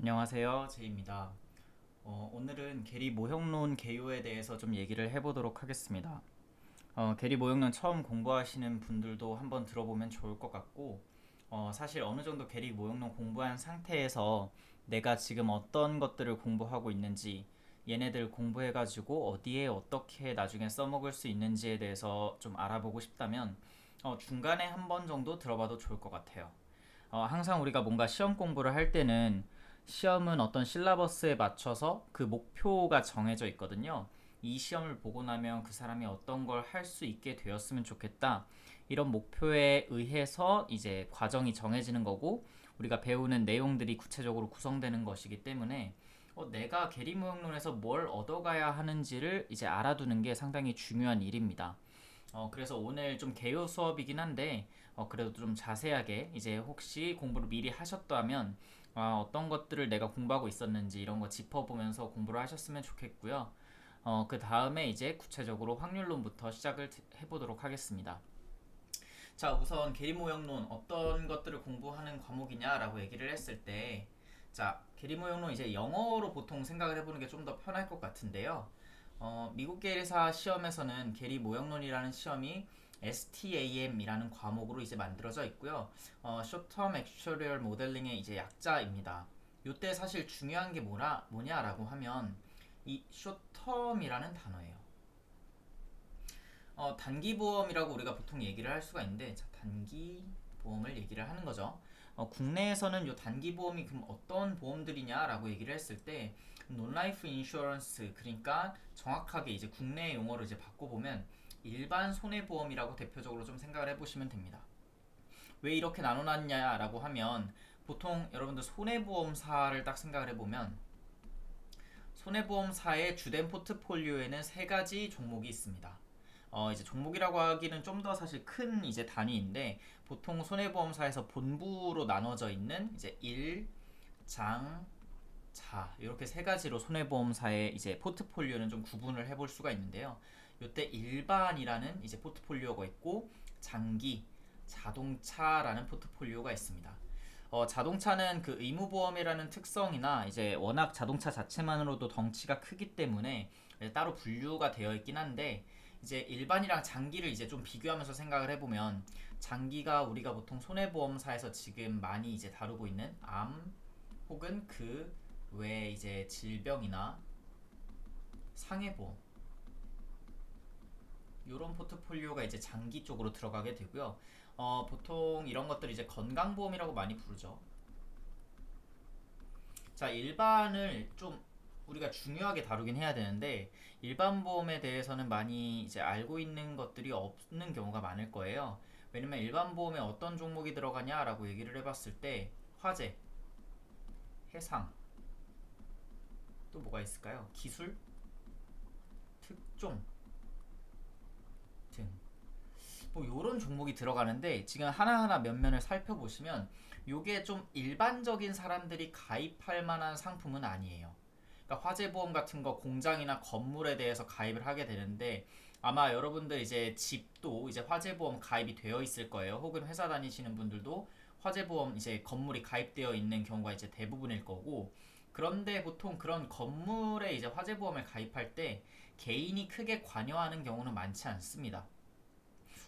안녕하세요. 제이입니다. 오늘은 계리 모형론 개요에 대해서 좀 얘기를 해보도록 하겠습니다. 계리 모형론 처음 공부하시는 분들도 한번 들어보면 좋을 것 같고, 사실 어느 정도 계리 모형론 공부한 상태에서 내가 지금 어떤 것들을 공부하고 있는지, 얘네들 공부해가지고 어디에 어떻게 나중에 써먹을 수 있는지에 대해서 좀 알아보고 싶다면, 중간에 한 번 정도 들어봐도 좋을 것 같아요. 항상 우리가 뭔가 시험 공부를 할 때는 시험은 어떤 실라버스에 맞춰서 그 목표가 정해져 있거든요. 이 시험을 보고 나면 그 사람이 어떤 걸 할 수 있게 되었으면 좋겠다. 이런 목표에 의해서 이제 과정이 정해지는 거고 우리가 배우는 내용들이 구체적으로 구성되는 것이기 때문에 내가 계리모형론에서 뭘 얻어가야 하는지를 이제 알아두는 게 상당히 중요한 일입니다. 그래서 오늘 좀 개요 수업이긴 한데, 그래도 좀 자세하게 이제 혹시 공부를 미리 하셨다면, 어떤 것들을 내가 공부하고 있었는지 이런 거 짚어보면서 공부를 하셨으면 좋겠고요. 그 다음에 이제 구체적으로 확률론부터 시작을 해보도록 하겠습니다. 자, 우선 계리모형론 어떤 것들을 공부하는 과목이냐라고 얘기를 했을 때, 자, 계리모형론 이제 영어로 보통 생각을 해보는 게 좀 더 편할 것 같은데요. 미국 계리사 시험에서는 계리 모형론이라는 시험이 STAM이라는 과목으로 이제 만들어져 있고요. Short Term Actuarial Modeling의 이제 약자입니다. 요때 사실 중요한 게 뭐냐라고 하면 이 Short Term이라는 단어예요. 단기 보험이라고 우리가 보통 얘기를 할 수가 있는데, 자, 단기 보험을 얘기를 하는 거죠. 국내에서는 요 단기 보험이 그럼 어떤 보험들이냐라고 얘기를 했을 때, 논라이프 인슈어런스, 그러니까 정확하게 이제 국내 용어로 이제 바꿔보면 일반 손해보험이라고 대표적으로 좀 생각을 해보시면 됩니다. 왜 이렇게 나눠놨냐라고 하면 보통 여러분들 손해보험사를 딱 생각을 해보면 손해보험사의 주된 포트폴리오에는 세 가지 종목이 있습니다. 이제 종목이라고 하기는 좀 더 사실 큰 이제 단위인데 보통 손해보험사에서 본부로 나눠져 있는 이제 일, 장, 자 이렇게 세 가지로 손해보험사의 이제 포트폴리오는 좀 구분을 해볼 수가 있는데요. 이때 일반이라는 이제 포트폴리오가 있고 장기, 자동차라는 포트폴리오가 있습니다. 자동차는 그 의무보험이라는 특성이나 이제 워낙 자동차 자체만으로도 덩치가 크기 때문에 따로 분류가 되어 있긴 한데 이제 일반이랑 장기를 이제 좀 비교하면서 생각을 해보면 장기가 우리가 보통 손해보험사에서 지금 많이 이제 다루고 있는 암 혹은 그 외에 이제 질병이나 상해보험 이런 포트폴리오가 이제 장기 쪽으로 들어가게 되고요. 보통 이런 것들 이제 건강보험이라고 많이 부르죠. 자, 일반을 좀 우리가 중요하게 다루긴 해야 되는데 일반 보험에 대해서는 많이 이제 알고 있는 것들이 없는 경우가 많을 거예요. 왜냐면 일반 보험에 어떤 종목이 들어가냐라고 얘기를 해봤을 때 화재, 해상, 또 뭐가 있을까요? 기술, 특종 등 뭐 요런 종목이 들어가는데 지금 하나하나 몇 면을 살펴보시면 요게 좀 일반적인 사람들이 가입할 만한 상품은 아니에요. 그러니까 화재보험 같은 거 공장이나 건물에 대해서 가입을 하게 되는데 아마 여러분들 이제 집도 이제 화재보험 가입이 되어 있을 거예요. 혹은 회사 다니시는 분들도 화재보험 이제 건물이 가입되어 있는 경우가 이제 대부분일 거고 그런데 보통 그런 건물에 이제 화재보험을 가입할 때 개인이 크게 관여하는 경우는 많지 않습니다.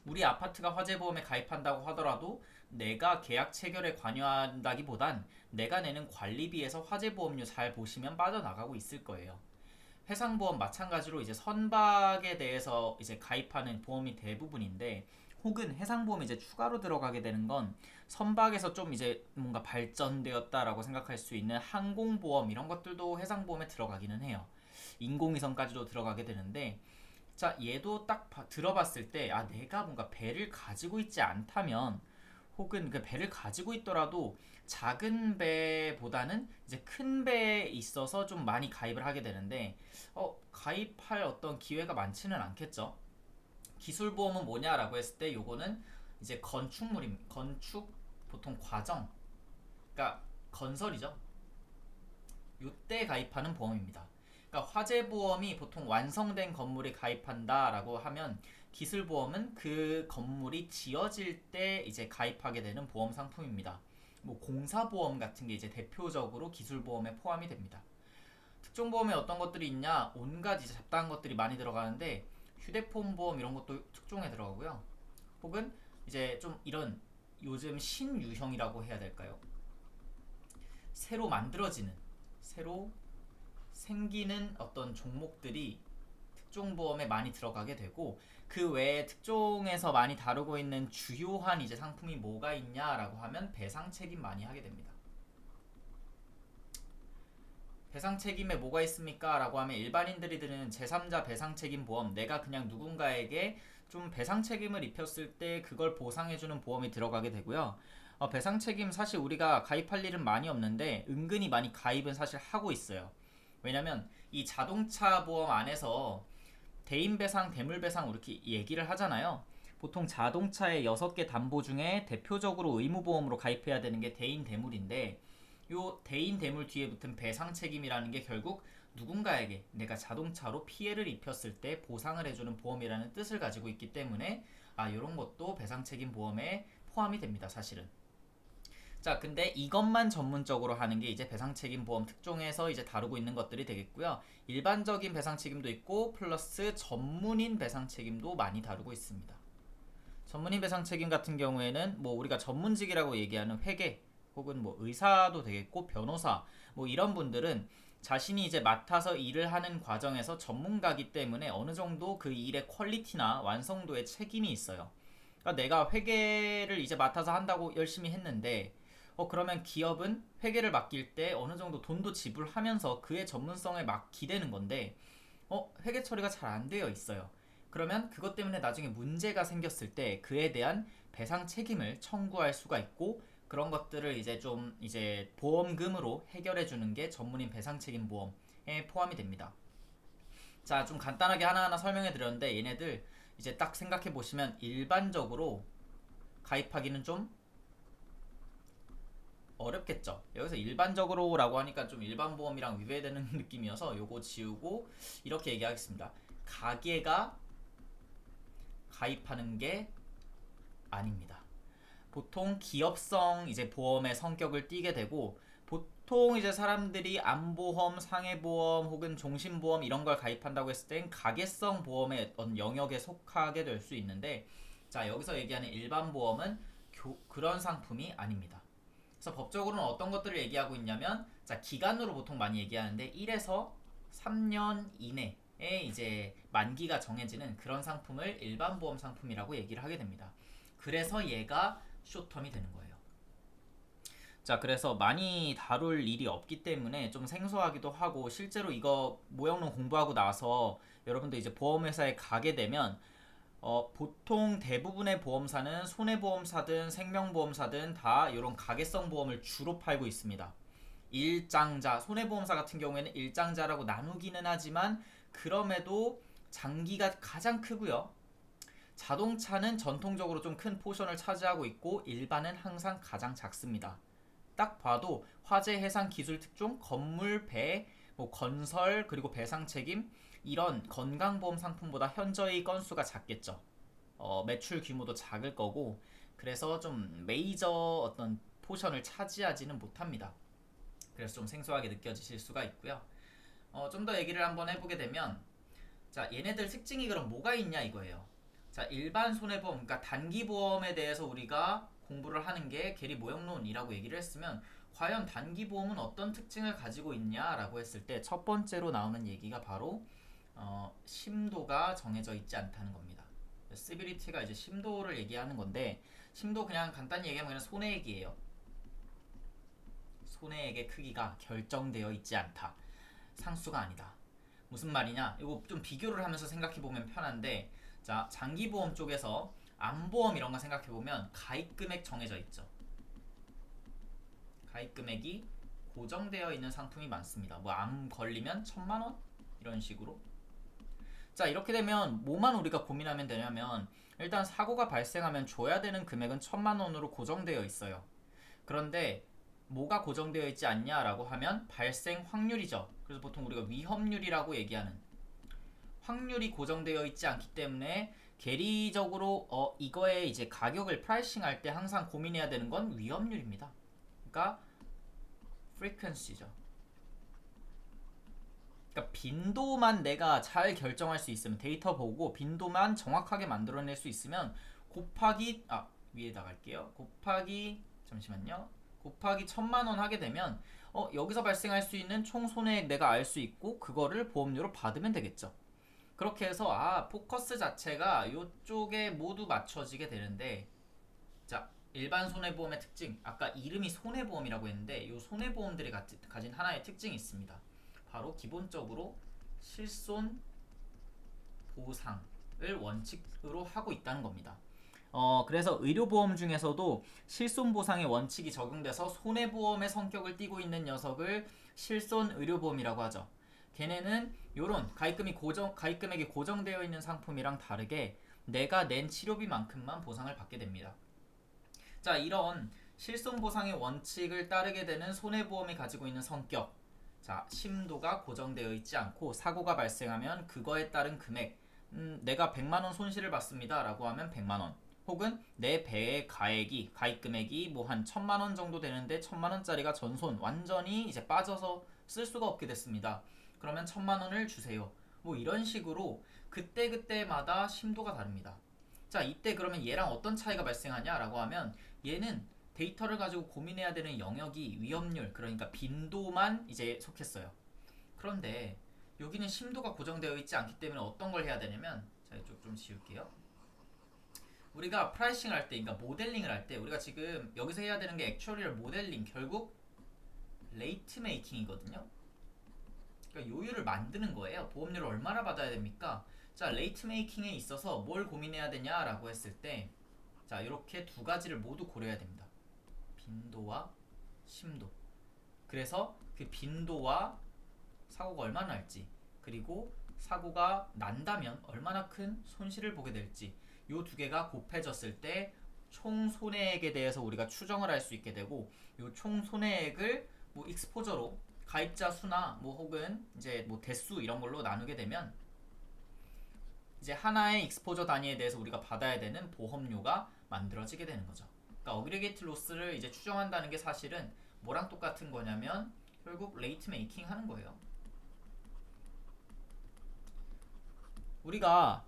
우리 아파트가 화재보험에 가입한다고 하더라도 내가 계약 체결에 관여한다기보단 내가 내는 관리비에서 화재보험료 잘 보시면 빠져나가고 있을 거예요. 해상보험 마찬가지로 이제 선박에 대해서 이제 가입하는 보험이 대부분인데 혹은 해상보험이 이제 추가로 들어가게 되는 건 선박에서 좀 이제 뭔가 발전되었다라고 생각할 수 있는 항공보험 이런 것들도 해상보험에 들어가기는 해요. 인공위성까지도 들어가게 되는데 자, 얘도 딱 들어봤을 때, 아, 내가 뭔가 배를 가지고 있지 않다면, 혹은 그 배를 가지고 있더라도 작은 배보다는 이제 큰 배에 있어서 좀 많이 가입을 하게 되는데, 가입할 어떤 기회가 많지는 않겠죠. 기술보험은 뭐냐라고 했을 때, 요거는 이제 건축, 보통 과정, 그러니까 건설이죠. 요때 가입하는 보험입니다. 그러니까 화재보험이 보통 완성된 건물에 가입한다라고 하면 기술보험은 그 건물이 지어질 때 이제 가입하게 되는 보험 상품입니다. 뭐 공사보험 같은 게 이제 대표적으로 기술보험에 포함이 됩니다. 특종보험에 어떤 것들이 있냐? 온갖 이제 잡다한 것들이 많이 들어가는데 휴대폰 보험 이런 것도 특종에 들어가고요. 혹은 이제 좀 이런 요즘 신유형이라고 해야 될까요? 새로 만들어지는, 새로 생기는 어떤 종목들이 특종보험에 많이 들어가게 되고, 그 외에 특종에서 많이 다루고 있는 주요한 이제 상품이 뭐가 있냐라고 하면 배상 책임 많이 하게 됩니다. 배상 책임에 뭐가 있습니까? 라고 하면 일반인들이 드는 제3자 배상 책임 보험, 내가 그냥 누군가에게 좀 배상 책임을 입혔을 때 그걸 보상해주는 보험이 들어가게 되고요. 배상 책임 사실 우리가 가입할 일은 많이 없는데 은근히 많이 가입은 사실 하고 있어요. 왜냐면 이 자동차 보험 안에서 대인배상, 대물배상 이렇게 얘기를 하잖아요. 보통 자동차의 6개 담보 중에 대표적으로 의무보험으로 가입해야 되는 게 대인, 대물인데 요 대인, 대물 뒤에 붙은 배상 책임이라는 게 결국 누군가에게 내가 자동차로 피해를 입혔을 때 보상을 해주는 보험이라는 뜻을 가지고 있기 때문에 요런 것도 배상 책임 보험에 포함이 됩니다, 사실은. 자, 근데 이것만 전문적으로 하는 게 이제 배상책임보험 특종에서 이제 다루고 있는 것들이 되겠고요. 일반적인 배상책임도 있고 플러스 전문인 배상책임도 많이 다루고 있습니다. 전문인 배상책임 같은 경우에는 뭐 우리가 전문직이라고 얘기하는 회계 혹은 뭐 의사도 되겠고 변호사 뭐 이런 분들은 자신이 이제 맡아서 일을 하는 과정에서 전문가기 때문에 어느 정도 그 일의 퀄리티나 완성도에 책임이 있어요. 그러니까 내가 회계를 이제 맡아서 한다고 열심히 했는데 그러면 기업은 회계를 맡길 때 어느 정도 돈도 지불하면서 그의 전문성에 막 기대는 건데 회계 처리가 잘 안 되어 있어요. 그러면 그것 때문에 나중에 문제가 생겼을 때 그에 대한 배상 책임을 청구할 수가 있고 그런 것들을 이제 좀 이제 보험금으로 해결해 주는 게 전문인 배상 책임 보험에 포함이 됩니다. 자, 좀 간단하게 하나하나 설명해 드렸는데 얘네들 이제 딱 생각해 보시면 일반적으로 가입하기는 좀 어렵겠죠. 여기서 일반적으로라고 하니까 좀 일반 보험이랑 위배되는 느낌이어서 요거 지우고 이렇게 얘기하겠습니다. 가게가 가입하는 게 아닙니다. 보통 기업성 이제 보험의 성격을 띠게 되고 보통 이제 사람들이 암보험, 상해보험 혹은 종신보험 이런 걸 가입한다고 했을 땐 가게성 보험의 어떤 영역에 속하게 될 수 있는데 자, 여기서 얘기하는 일반 보험은 그런 상품이 아닙니다. 그래서 법적으로는 어떤 것들을 얘기하고 있냐면 자, 기간으로 보통 많이 얘기하는데 1에서 3년 이내에 이제 만기가 정해지는 그런 상품을 일반 보험 상품이라고 얘기를 하게 됩니다. 그래서 얘가 쇼텀이 되는 거예요. 자, 그래서 많이 다룰 일이 없기 때문에 좀 생소하기도 하고 실제로 이거 모형론 공부하고 나서 여러분들 이제 보험회사에 가게 되면 보통 대부분의 보험사는 손해보험사든 생명보험사든 다 이런 가계성 보험을 주로 팔고 있습니다. 일장자, 손해보험사 같은 경우에는 일장자라고 나누기는 하지만 그럼에도 장기가 가장 크고요. 자동차는 전통적으로 좀 큰 포션을 차지하고 있고 일반은 항상 가장 작습니다. 딱 봐도 화재 해상 기술 특종, 건물, 배, 뭐 건설 그리고 배상 책임 이런 건강보험 상품보다 현저히 건수가 작겠죠. 매출 규모도 작을 거고 그래서 좀 메이저 어떤 포션을 차지하지는 못합니다. 그래서 좀 생소하게 느껴지실 수가 있고요. 좀 더 얘기를 한번 해보게 되면 자, 얘네들 특징이 그럼 뭐가 있냐 이거예요. 자, 일반 손해보험, 그러니까 단기보험에 대해서 우리가 공부를 하는 게 계리 모형론이라고 얘기를 했으면 과연 단기보험은 어떤 특징을 가지고 있냐라고 했을 때 첫 번째로 나오는 얘기가 바로 심도가 정해져 있지 않다는 겁니다. 시비리티가 이제 심도를 얘기하는 건데 심도 그냥 간단히 얘기하면 그냥 손해액이에요. 손해액의 크기가 결정되어 있지 않다. 상수가 아니다. 무슨 말이냐? 이거 좀 비교를 하면서 생각해보면 편한데 자, 장기보험 쪽에서 암보험 이런 거 생각해보면 가입금액 정해져 있죠. 가입금액이 고정되어 있는 상품이 많습니다. 뭐 암 걸리면 1,000만원? 이런 식으로. 자, 이렇게 되면 뭐만 우리가 고민하면 되냐면 일단 사고가 발생하면 줘야 되는 금액은 1,000만원으로 고정되어 있어요. 그런데 뭐가 고정되어 있지 않냐라고 하면 발생 확률이죠. 그래서 보통 우리가 위험률이라고 얘기하는 확률이 고정되어 있지 않기 때문에 계리적으로 이거에 이제 가격을 프라이싱 할 때 항상 고민해야 되는 건 위험률입니다. 뭡니까? frequency죠. 그러니까 빈도만 내가 잘 결정할 수 있으면, 데이터 보고 빈도만 정확하게 만들어낼 수 있으면 곱하기 위에다 갈게요. 곱하기 잠시만요. 곱하기 1,000만 원 하게 되면 여기서 발생할 수 있는 총 손해액 내가 알 수 있고 그거를 보험료로 받으면 되겠죠. 그렇게 해서 포커스 자체가 이쪽에 모두 맞춰지게 되는데, 자, 일반 손해보험의 특징, 아까 이름이 손해보험이라고 했는데 이 손해보험들이 가진 하나의 특징이 있습니다. 바로 기본적으로 실손 보상을 원칙으로 하고 있다는 겁니다. 그래서 의료보험 중에서도 실손보상의 원칙이 적용돼서 손해보험의 성격을 띠고 있는 녀석을 실손의료보험이라고 하죠. 걔네는 요런 가입금액이 고정되어 있는 상품이랑 다르게 내가 낸 치료비만큼만 보상을 받게 됩니다. 자, 이런 실손보상의 원칙을 따르게 되는 손해보험이 가지고 있는 성격, 자, 심도가 고정되어 있지 않고 사고가 발생하면 그거에 따른 금액, 내가 100만원 손실을 봤습니다 라고 하면 100만원, 혹은 내 배의 가입금액이 뭐 한 1,000만원 정도 되는데 1,000만원짜리가 전손 완전히 이제 빠져서 쓸 수가 없게 됐습니다. 그러면 1,000만원을 주세요. 뭐 이런 식으로 그때그때마다 심도가 다릅니다. 자, 이때 그러면 얘랑 어떤 차이가 발생하냐 라고 하면, 얘는 데이터를 가지고 고민해야 되는 영역이 위험률, 그러니까 빈도만 이제 속했어요. 그런데 여기는 심도가 고정되어 있지 않기 때문에 어떤 걸 해야 되냐면, 자, 이쪽 좀 지울게요. 우리가 프라이싱을 할 때, 그러니까 모델링을 할 때 우리가 지금 여기서 해야 되는 게 액추얼리얼 모델링, 결국 레이트 메이킹이거든요. 그러니까 요율을 만드는 거예요. 보험료를 얼마나 받아야 됩니까? 자, 레이트 메이킹에 있어서 뭘 고민해야 되냐라고 했을 때, 자, 이렇게 두 가지를 모두 고려해야 됩니다. 빈도와 심도. 그래서 그 빈도와 사고가 얼마나 날지, 그리고 사고가 난다면 얼마나 큰 손실을 보게 될지, 요 두 개가 곱해졌을 때 총 손해액에 대해서 우리가 추정을 할 수 있게 되고, 요 총 손해액을 뭐 익스포저로 가입자 수나 뭐 혹은 이제 뭐 대수 이런 걸로 나누게 되면 이제 하나의 익스포저 단위에 대해서 우리가 받아야 되는 보험료가 만들어지게 되는 거죠. 그러니까 어그리게이트 로스를 이제 추정한다는 게 사실은 뭐랑 똑같은 거냐면 결국 레이트 메이킹 하는 거예요. 우리가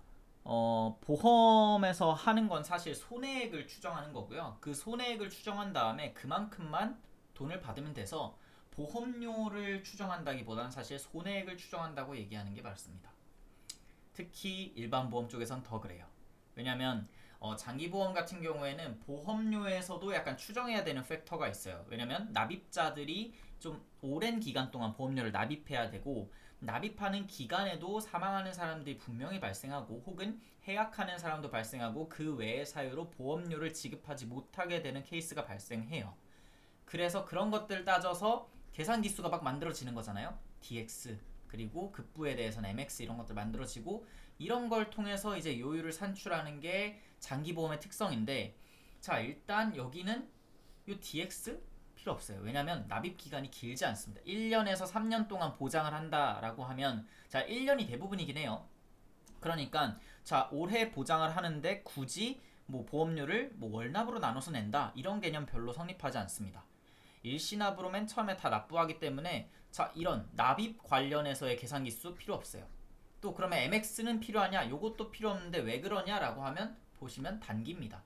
보험에서 하는 건 사실 손해액을 추정하는 거고요. 그 손해액을 추정한 다음에 그만큼만 돈을 받으면 돼서 보험료를 추정한다기보다는 사실 손해액을 추정한다고 얘기하는 게 맞습니다. 특히 일반 보험 쪽에선 더 그래요. 왜냐면 장기보험 같은 경우에는 보험료에서도 약간 추정해야 되는 팩터가 있어요. 왜냐면 납입자들이 좀 오랜 기간 동안 보험료를 납입해야 되고, 납입하는 기간에도 사망하는 사람들이 분명히 발생하고 혹은 해약하는 사람도 발생하고 그 외의 사유로 보험료를 지급하지 못하게 되는 케이스가 발생해요. 그래서 그런 것들 따져서 계산기수가 막 만들어지는 거잖아요. DX 그리고 급부에 대해서는 MX 이런 것들 만들어지고, 이런 걸 통해서 이제 요율을 산출하는 게 장기보험의 특성인데, 자, 일단 여기는 요 DX 필요 없어요. 왜냐면 납입 기간이 길지 않습니다. 1년에서 3년 동안 보장을 한다라고 하면, 자, 1년이 대부분이긴 해요. 그러니까 자, 올해 보장을 하는데 굳이 뭐 보험료를 뭐 월납으로 나눠서 낸다 이런 개념 별로 성립하지 않습니다. 일시납으로 맨 처음에 다 납부하기 때문에, 자, 이런 납입 관련해서의 계산기수 필요 없어요. 또 그러면 MX는 필요하냐? 요것도 필요 없는데 왜 그러냐라고 하면 보시면 단기입니다.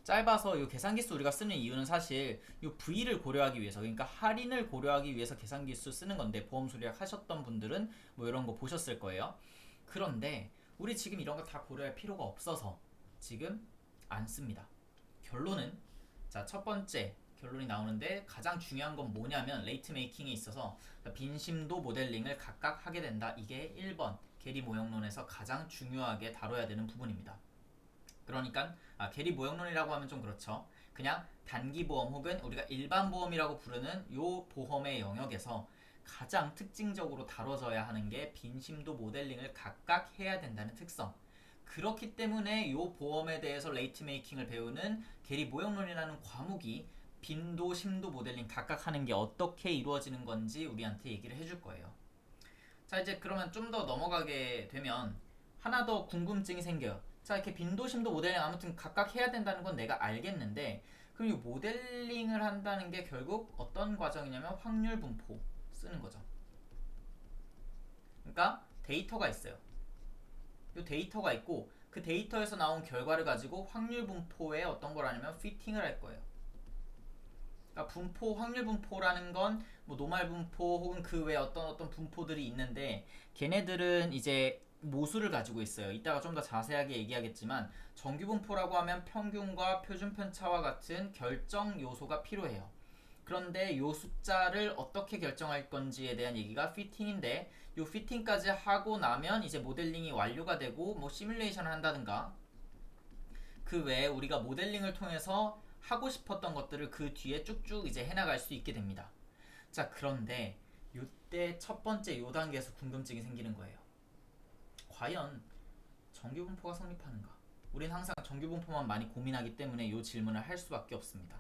짧아서 이 계산기수 우리가 쓰는 이유는 사실 이 V를 고려하기 위해서, 그러니까 할인을 고려하기 위해서 계산기수 쓰는 건데, 보험 수리학 하셨던 분들은 뭐 이런 거 보셨을 거예요. 그런데 우리 지금 이런 거 다 고려할 필요가 없어서 지금 안 씁니다. 결론은, 자, 첫 번째 결론이 나오는데, 가장 중요한 건 뭐냐면 레이트 메이킹에 있어서 빈심도 모델링을 각각 하게 된다. 이게 1번 게리 모형론에서 가장 중요하게 다뤄야 되는 부분입니다. 그러니까 게리 모형론이라고 하면 좀 그렇죠. 그냥 단기보험 혹은 우리가 일반 보험이라고 부르는 요 보험의 영역에서 가장 특징적으로 다뤄져야 하는 게 빈심도 모델링을 각각 해야 된다는 특성. 그렇기 때문에 요 보험에 대해서 레이트 메이킹을 배우는 게리 모형론이라는 과목이 빈도, 심도 모델링 각각 하는 게 어떻게 이루어지는 건지 우리한테 얘기를 해줄 거예요. 자, 이제 그러면 좀 더 넘어가게 되면 하나 더 궁금증이 생겨요. 자, 이렇게 빈도, 심도 모델링 아무튼 각각 해야 된다는 건 내가 알겠는데, 그럼 이 모델링을 한다는 게 결국 어떤 과정이냐면 확률 분포 쓰는 거죠. 그러니까 데이터가 있어요. 이 데이터가 있고 그 데이터에서 나온 결과를 가지고 확률 분포에 어떤 걸 하냐면 피팅을 할 거예요. 그러니까 분포, 확률 분포라는 건 뭐 노말 분포 혹은 그 외에 어떤 분포들이 있는데 걔네들은 이제 모수를 가지고 있어요. 이따가 좀 더 자세하게 얘기하겠지만 정규 분포라고 하면 평균과 표준 편차와 같은 결정 요소가 필요해요. 그런데 요 숫자를 어떻게 결정할 건지에 대한 얘기가 피팅인데 요 피팅까지 하고 나면 이제 모델링이 완료가 되고 뭐 시뮬레이션을 한다든가 그 외에 우리가 모델링을 통해서 하고 싶었던 것들을 그 뒤에 쭉쭉 이제 해나갈 수 있게 됩니다. 자, 그런데 요때 첫 번째 요 단계에서 궁금증이 생기는 거예요. 과연 정규분포가 성립하는가? 우린 항상 정규분포만 많이 고민하기 때문에 요 질문을 할 수밖에 없습니다.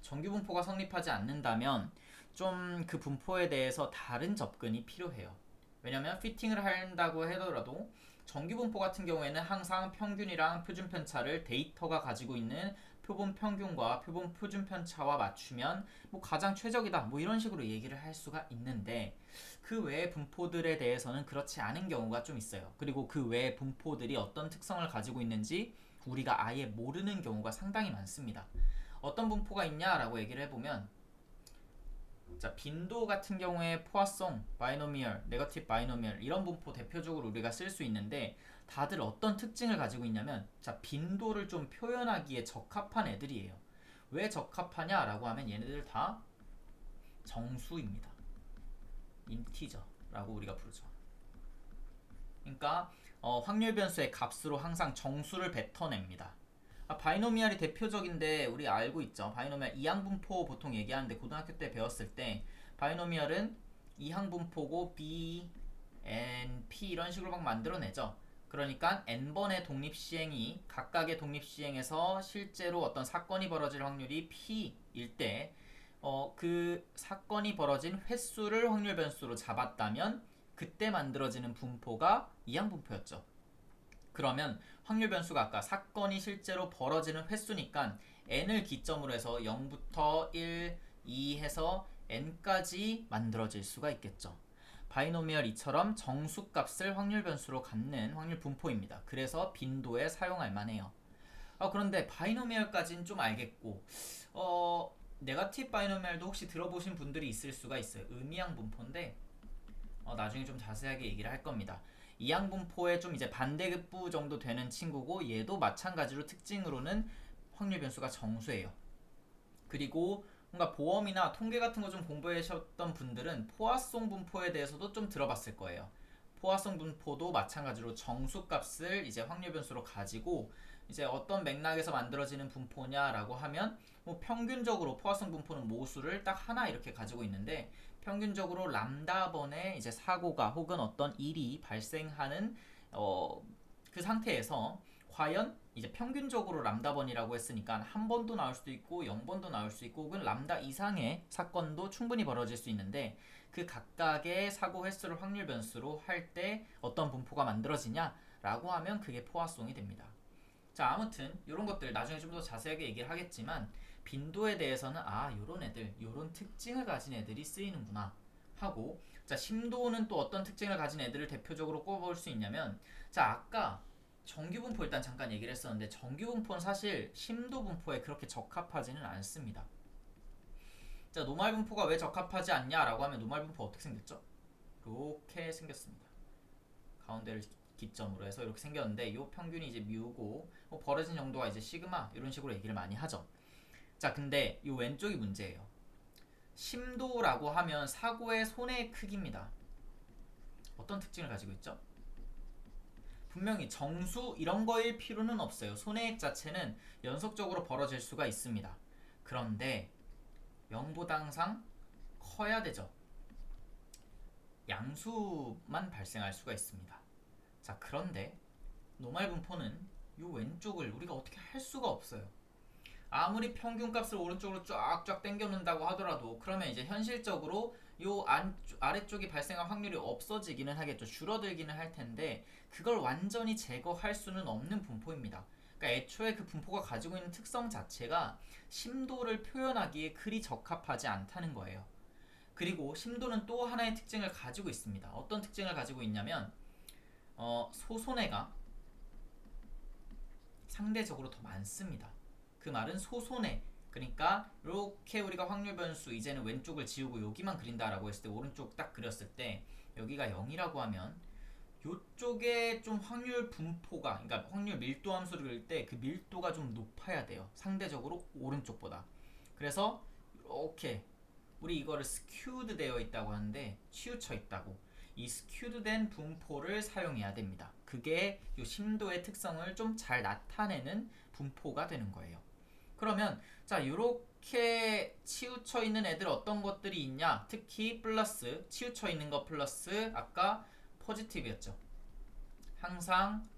정규분포가 성립하지 않는다면 좀 그 분포에 대해서 다른 접근이 필요해요. 왜냐면 피팅을 한다고 하더라도 정규분포 같은 경우에는 항상 평균이랑 표준 편차를 데이터가 가지고 있는 표본 평균과 표본 표준 편차와 맞추면 뭐 가장 최적이다 뭐 이런 식으로 얘기를 할 수가 있는데 그 외의 분포들에 대해서는 그렇지 않은 경우가 좀 있어요. 그리고 그 외의 분포들이 어떤 특성을 가지고 있는지 우리가 아예 모르는 경우가 상당히 많습니다. 어떤 분포가 있냐라고 얘기를 해보면 자, 빈도 같은 경우에 포화송, 바이노미얼, 네거티브 바이노미얼 이런 분포 대표적으로 우리가 쓸 수 있는데 다들 어떤 특징을 가지고 있냐면 자, 빈도를 좀 표현하기에 적합한 애들이에요. 왜 적합하냐라고 하면 얘네들 다 정수입니다. 인티저라고 우리가 부르죠. 그러니까 확률 변수의 값으로 항상 정수를 뱉어냅니다. 바이노미얼이 대표적인데 우리 알고 있죠. 바이노미얼 이항분포 보통 얘기하는데 고등학교 때 배웠을 때 바이노미얼은 이항분포고 B, N, P 이런 식으로 막 만들어내죠. 그러니까 N번의 독립시행이 각각의 독립시행에서 실제로 어떤 사건이 벌어질 확률이 P일 때 그 사건이 벌어진 횟수를 확률 변수로 잡았다면 그때 만들어지는 분포가 이항분포였죠. 그러면 확률 변수가 아까 사건이 실제로 벌어지는 횟수니까 n을 기점으로 해서 0부터 1, 2 해서 n까지 만들어질 수가 있겠죠. 바이노미얼 이처럼 정수값을 확률 변수로 갖는 확률 분포입니다. 그래서 빈도에 사용할 만해요. 그런데 바이노미얼까지는 좀 알겠고 네거티브 바이노미얼도 혹시 들어보신 분들이 있을 수가 있어요. 음이항 분포인데 나중에 좀 자세하게 얘기를 할 겁니다. 이항분포의 좀 이제 반대급부 정도 되는 친구고 얘도 마찬가지로 특징으로는 확률 변수가 정수예요. 그리고 뭔가 보험이나 통계 같은 거 좀 공부하셨던 분들은 포화송 분포에 대해서도 좀 들어봤을 거예요. 포화송 분포도 마찬가지로 정수값을 이제 확률 변수로 가지고 이제 어떤 맥락에서 만들어지는 분포냐라고 하면 뭐 평균적으로 포화성 분포는 모수를 딱 하나 이렇게 가지고 있는데 평균적으로 람다번의 이제 사고가 혹은 어떤 일이 발생하는 그 상태에서 과연 이제 평균적으로 람다번이라고 했으니까 한 번도 나올 수도 있고 0번도 나올 수 있고 혹은 람다 이상의 사건도 충분히 벌어질 수 있는데 그 각각의 사고 횟수를 확률 변수로 할 때 어떤 분포가 만들어지냐라고 하면 그게 포화송이 됩니다. 자, 아무튼 이런 것들 나중에 좀 더 자세하게 얘기를 하겠지만 빈도에 대해서는 요런 애들, 요런 특징을 가진 애들이 쓰이는구나 하고 자, 심도는 또 어떤 특징을 가진 애들을 대표적으로 꼽아볼 수 있냐면 자, 아까 정규분포 일단 잠깐 얘기를 했었는데 정규분포는 사실 심도분포에 그렇게 적합하지는 않습니다. 자, 노말분포가 왜 적합하지 않냐라고 하면 노말분포 어떻게 생겼죠? 이렇게 생겼습니다. 가운데를 기점으로 해서 이렇게 생겼는데 이 평균이 이제 뮤고 벌어진 정도가 이제 시그마 이런 식으로 얘기를 많이 하죠. 자, 근데 이 왼쪽이 문제예요. 심도라고 하면 사고의 손해의 크기입니다. 어떤 특징을 가지고 있죠? 분명히 정수 이런 거일 필요는 없어요. 손해액 자체는 연속적으로 벌어질 수가 있습니다. 그런데 명보다 항상 커야 되죠. 양수만 발생할 수가 있습니다. 자, 그런데 노말 분포는 이 왼쪽을 우리가 어떻게 할 수가 없어요. 아무리 평균값을 오른쪽으로 쫙쫙 당겨놓는다고 하더라도 그러면 이제 현실적으로 요 아래쪽이 발생할 확률이 없어지기는 하겠죠. 줄어들기는 할 텐데 그걸 완전히 제거할 수는 없는 분포입니다. 그러니까 애초에 그 분포가 가지고 있는 특성 자체가 심도를 표현하기에 그리 적합하지 않다는 거예요. 그리고 심도는 또 하나의 특징을 가지고 있습니다. 어떤 특징을 가지고 있냐면 소손해가 상대적으로 더 많습니다. 그 말은 소손해, 그러니까 이렇게 우리가 확률 변수 이제는 왼쪽을 지우고 여기만 그린다라고 했을 때 오른쪽 딱 그렸을 때 여기가 0이라고 하면 요쪽에 좀 확률 분포가, 그러니까 확률 밀도 함수를 그릴 때 그 밀도가 좀 높아야 돼요. 상대적으로 오른쪽보다. 그래서 이렇게 우리 이거를 skewed 되어 있다고 하는데 치우쳐 있다고, 이 skewed 된 분포를 사용해야 됩니다. 그게 이 심도의 특성을 좀 잘 나타내는 분포가 되는 거예요. 그러면 자, 이렇게 치우쳐 있는 애들 어떤 것들이 있냐, 특히 플러스, 치우쳐 있는 거 플러스 아까 포지티브였죠. 항상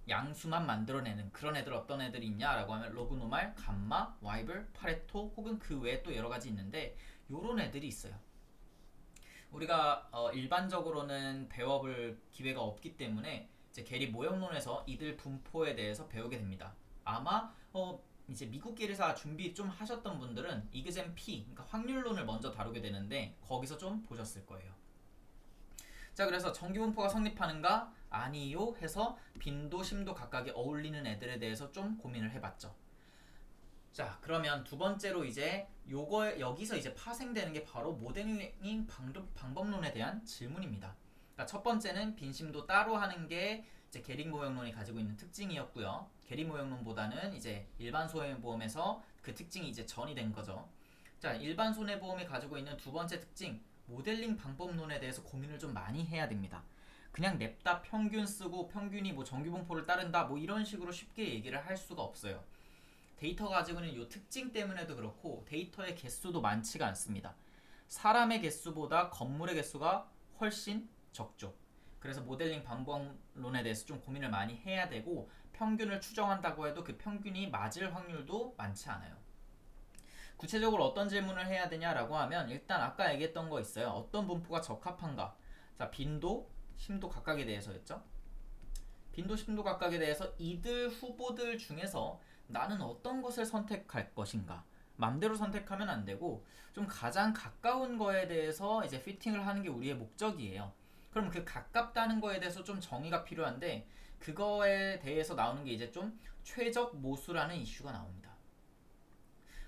양수만 만들어내는 그런 애들 어떤 애들이 있냐라고 하면 로그 노말, 감마, 와이블, 파레토 혹은 그 외에 또 여러 가지 있는데 요런 애들이 있어요. 우리가 일반적으로는 배워볼 기회가 없기 때문에 이제 게리 모형론에서 이들 분포에 대해서 배우게 됩니다. 아마 이제 미국 계리사 준비 좀 하셨던 분들은 이그젠 P, 그러니까 확률론을 먼저 다루게 되는데 거기서 좀 보셨을 거예요. 자, 그래서 정규분포가 성립하는가? 아니요 해서 빈도, 심도 각각이 어울리는 애들에 대해서 좀 고민을 해봤죠. 자, 그러면 두 번째로 이제 여기서 이제 파생되는 게 바로 모델링 방법론에 대한 질문입니다. 그러니까 첫 번째는 빈심도 따로 하는 게 이제 게리 모형론이 가지고 있는 특징이었고요. 게리 모형론보다는 이제 일반 손해보험에서 그 특징이 이제 전이 된 거죠. 자, 일반 손해보험이 가지고 있는 두 번째 특징, 모델링 방법론에 대해서 고민을 좀 많이 해야 됩니다. 그냥 냅다 평균 쓰고 평균이 뭐 정규분포를 따른다 뭐 이런 식으로 쉽게 얘기를 할 수가 없어요. 데이터가 가지고 있는 이 특징 때문에도 그렇고 데이터의 개수도 많지가 않습니다. 사람의 개수보다 건물의 개수가 훨씬 적죠. 그래서 모델링 방법론에 대해서 좀 고민을 많이 해야 되고 평균을 추정한다고 해도 그 평균이 맞을 확률도 많지 않아요. 구체적으로 어떤 질문을 해야 되냐라고 하면 일단 아까 얘기했던 거 있어요. 어떤 분포가 적합한가? 자, 빈도, 심도 각각에 대해서였죠. 빈도, 심도 각각에 대해서 이들 후보들 중에서 나는 어떤 것을 선택할 것인가? 맘대로 선택하면 안 되고 좀 가장 가까운 거에 대해서 이제 피팅을 하는 게 우리의 목적이에요. 그럼 그 가깝다는 거에 대해서 좀 정의가 필요한데 그거에 대해서 나오는 게 이제 좀 최적 모수라는 이슈가 나옵니다.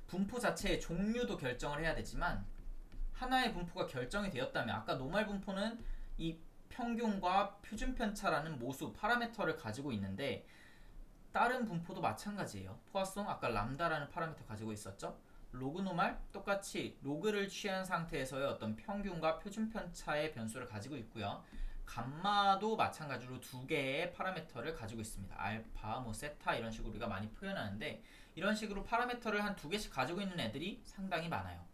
분포 자체의 종류도 결정을 해야 되지만 하나의 분포가 결정이 되었다면 아까 노멀 분포는 이 평균과 표준 편차라는 모수 파라미터를 가지고 있는데 다른 분포도 마찬가지예요. 포화송 아까 람다라는 파라미터 가지고 있었죠. 로그 노말 똑같이 로그를 취한 상태에서의 어떤 평균과 표준 편차의 변수를 가지고 있고요. 감마도 마찬가지로 두 개의 파라미터를 가지고 있습니다. 알파, 뭐 세타 이런 식으로 우리가 많이 표현하는데 이런 식으로 파라미터를 한 두 개씩 가지고 있는 애들이 상당히 많아요.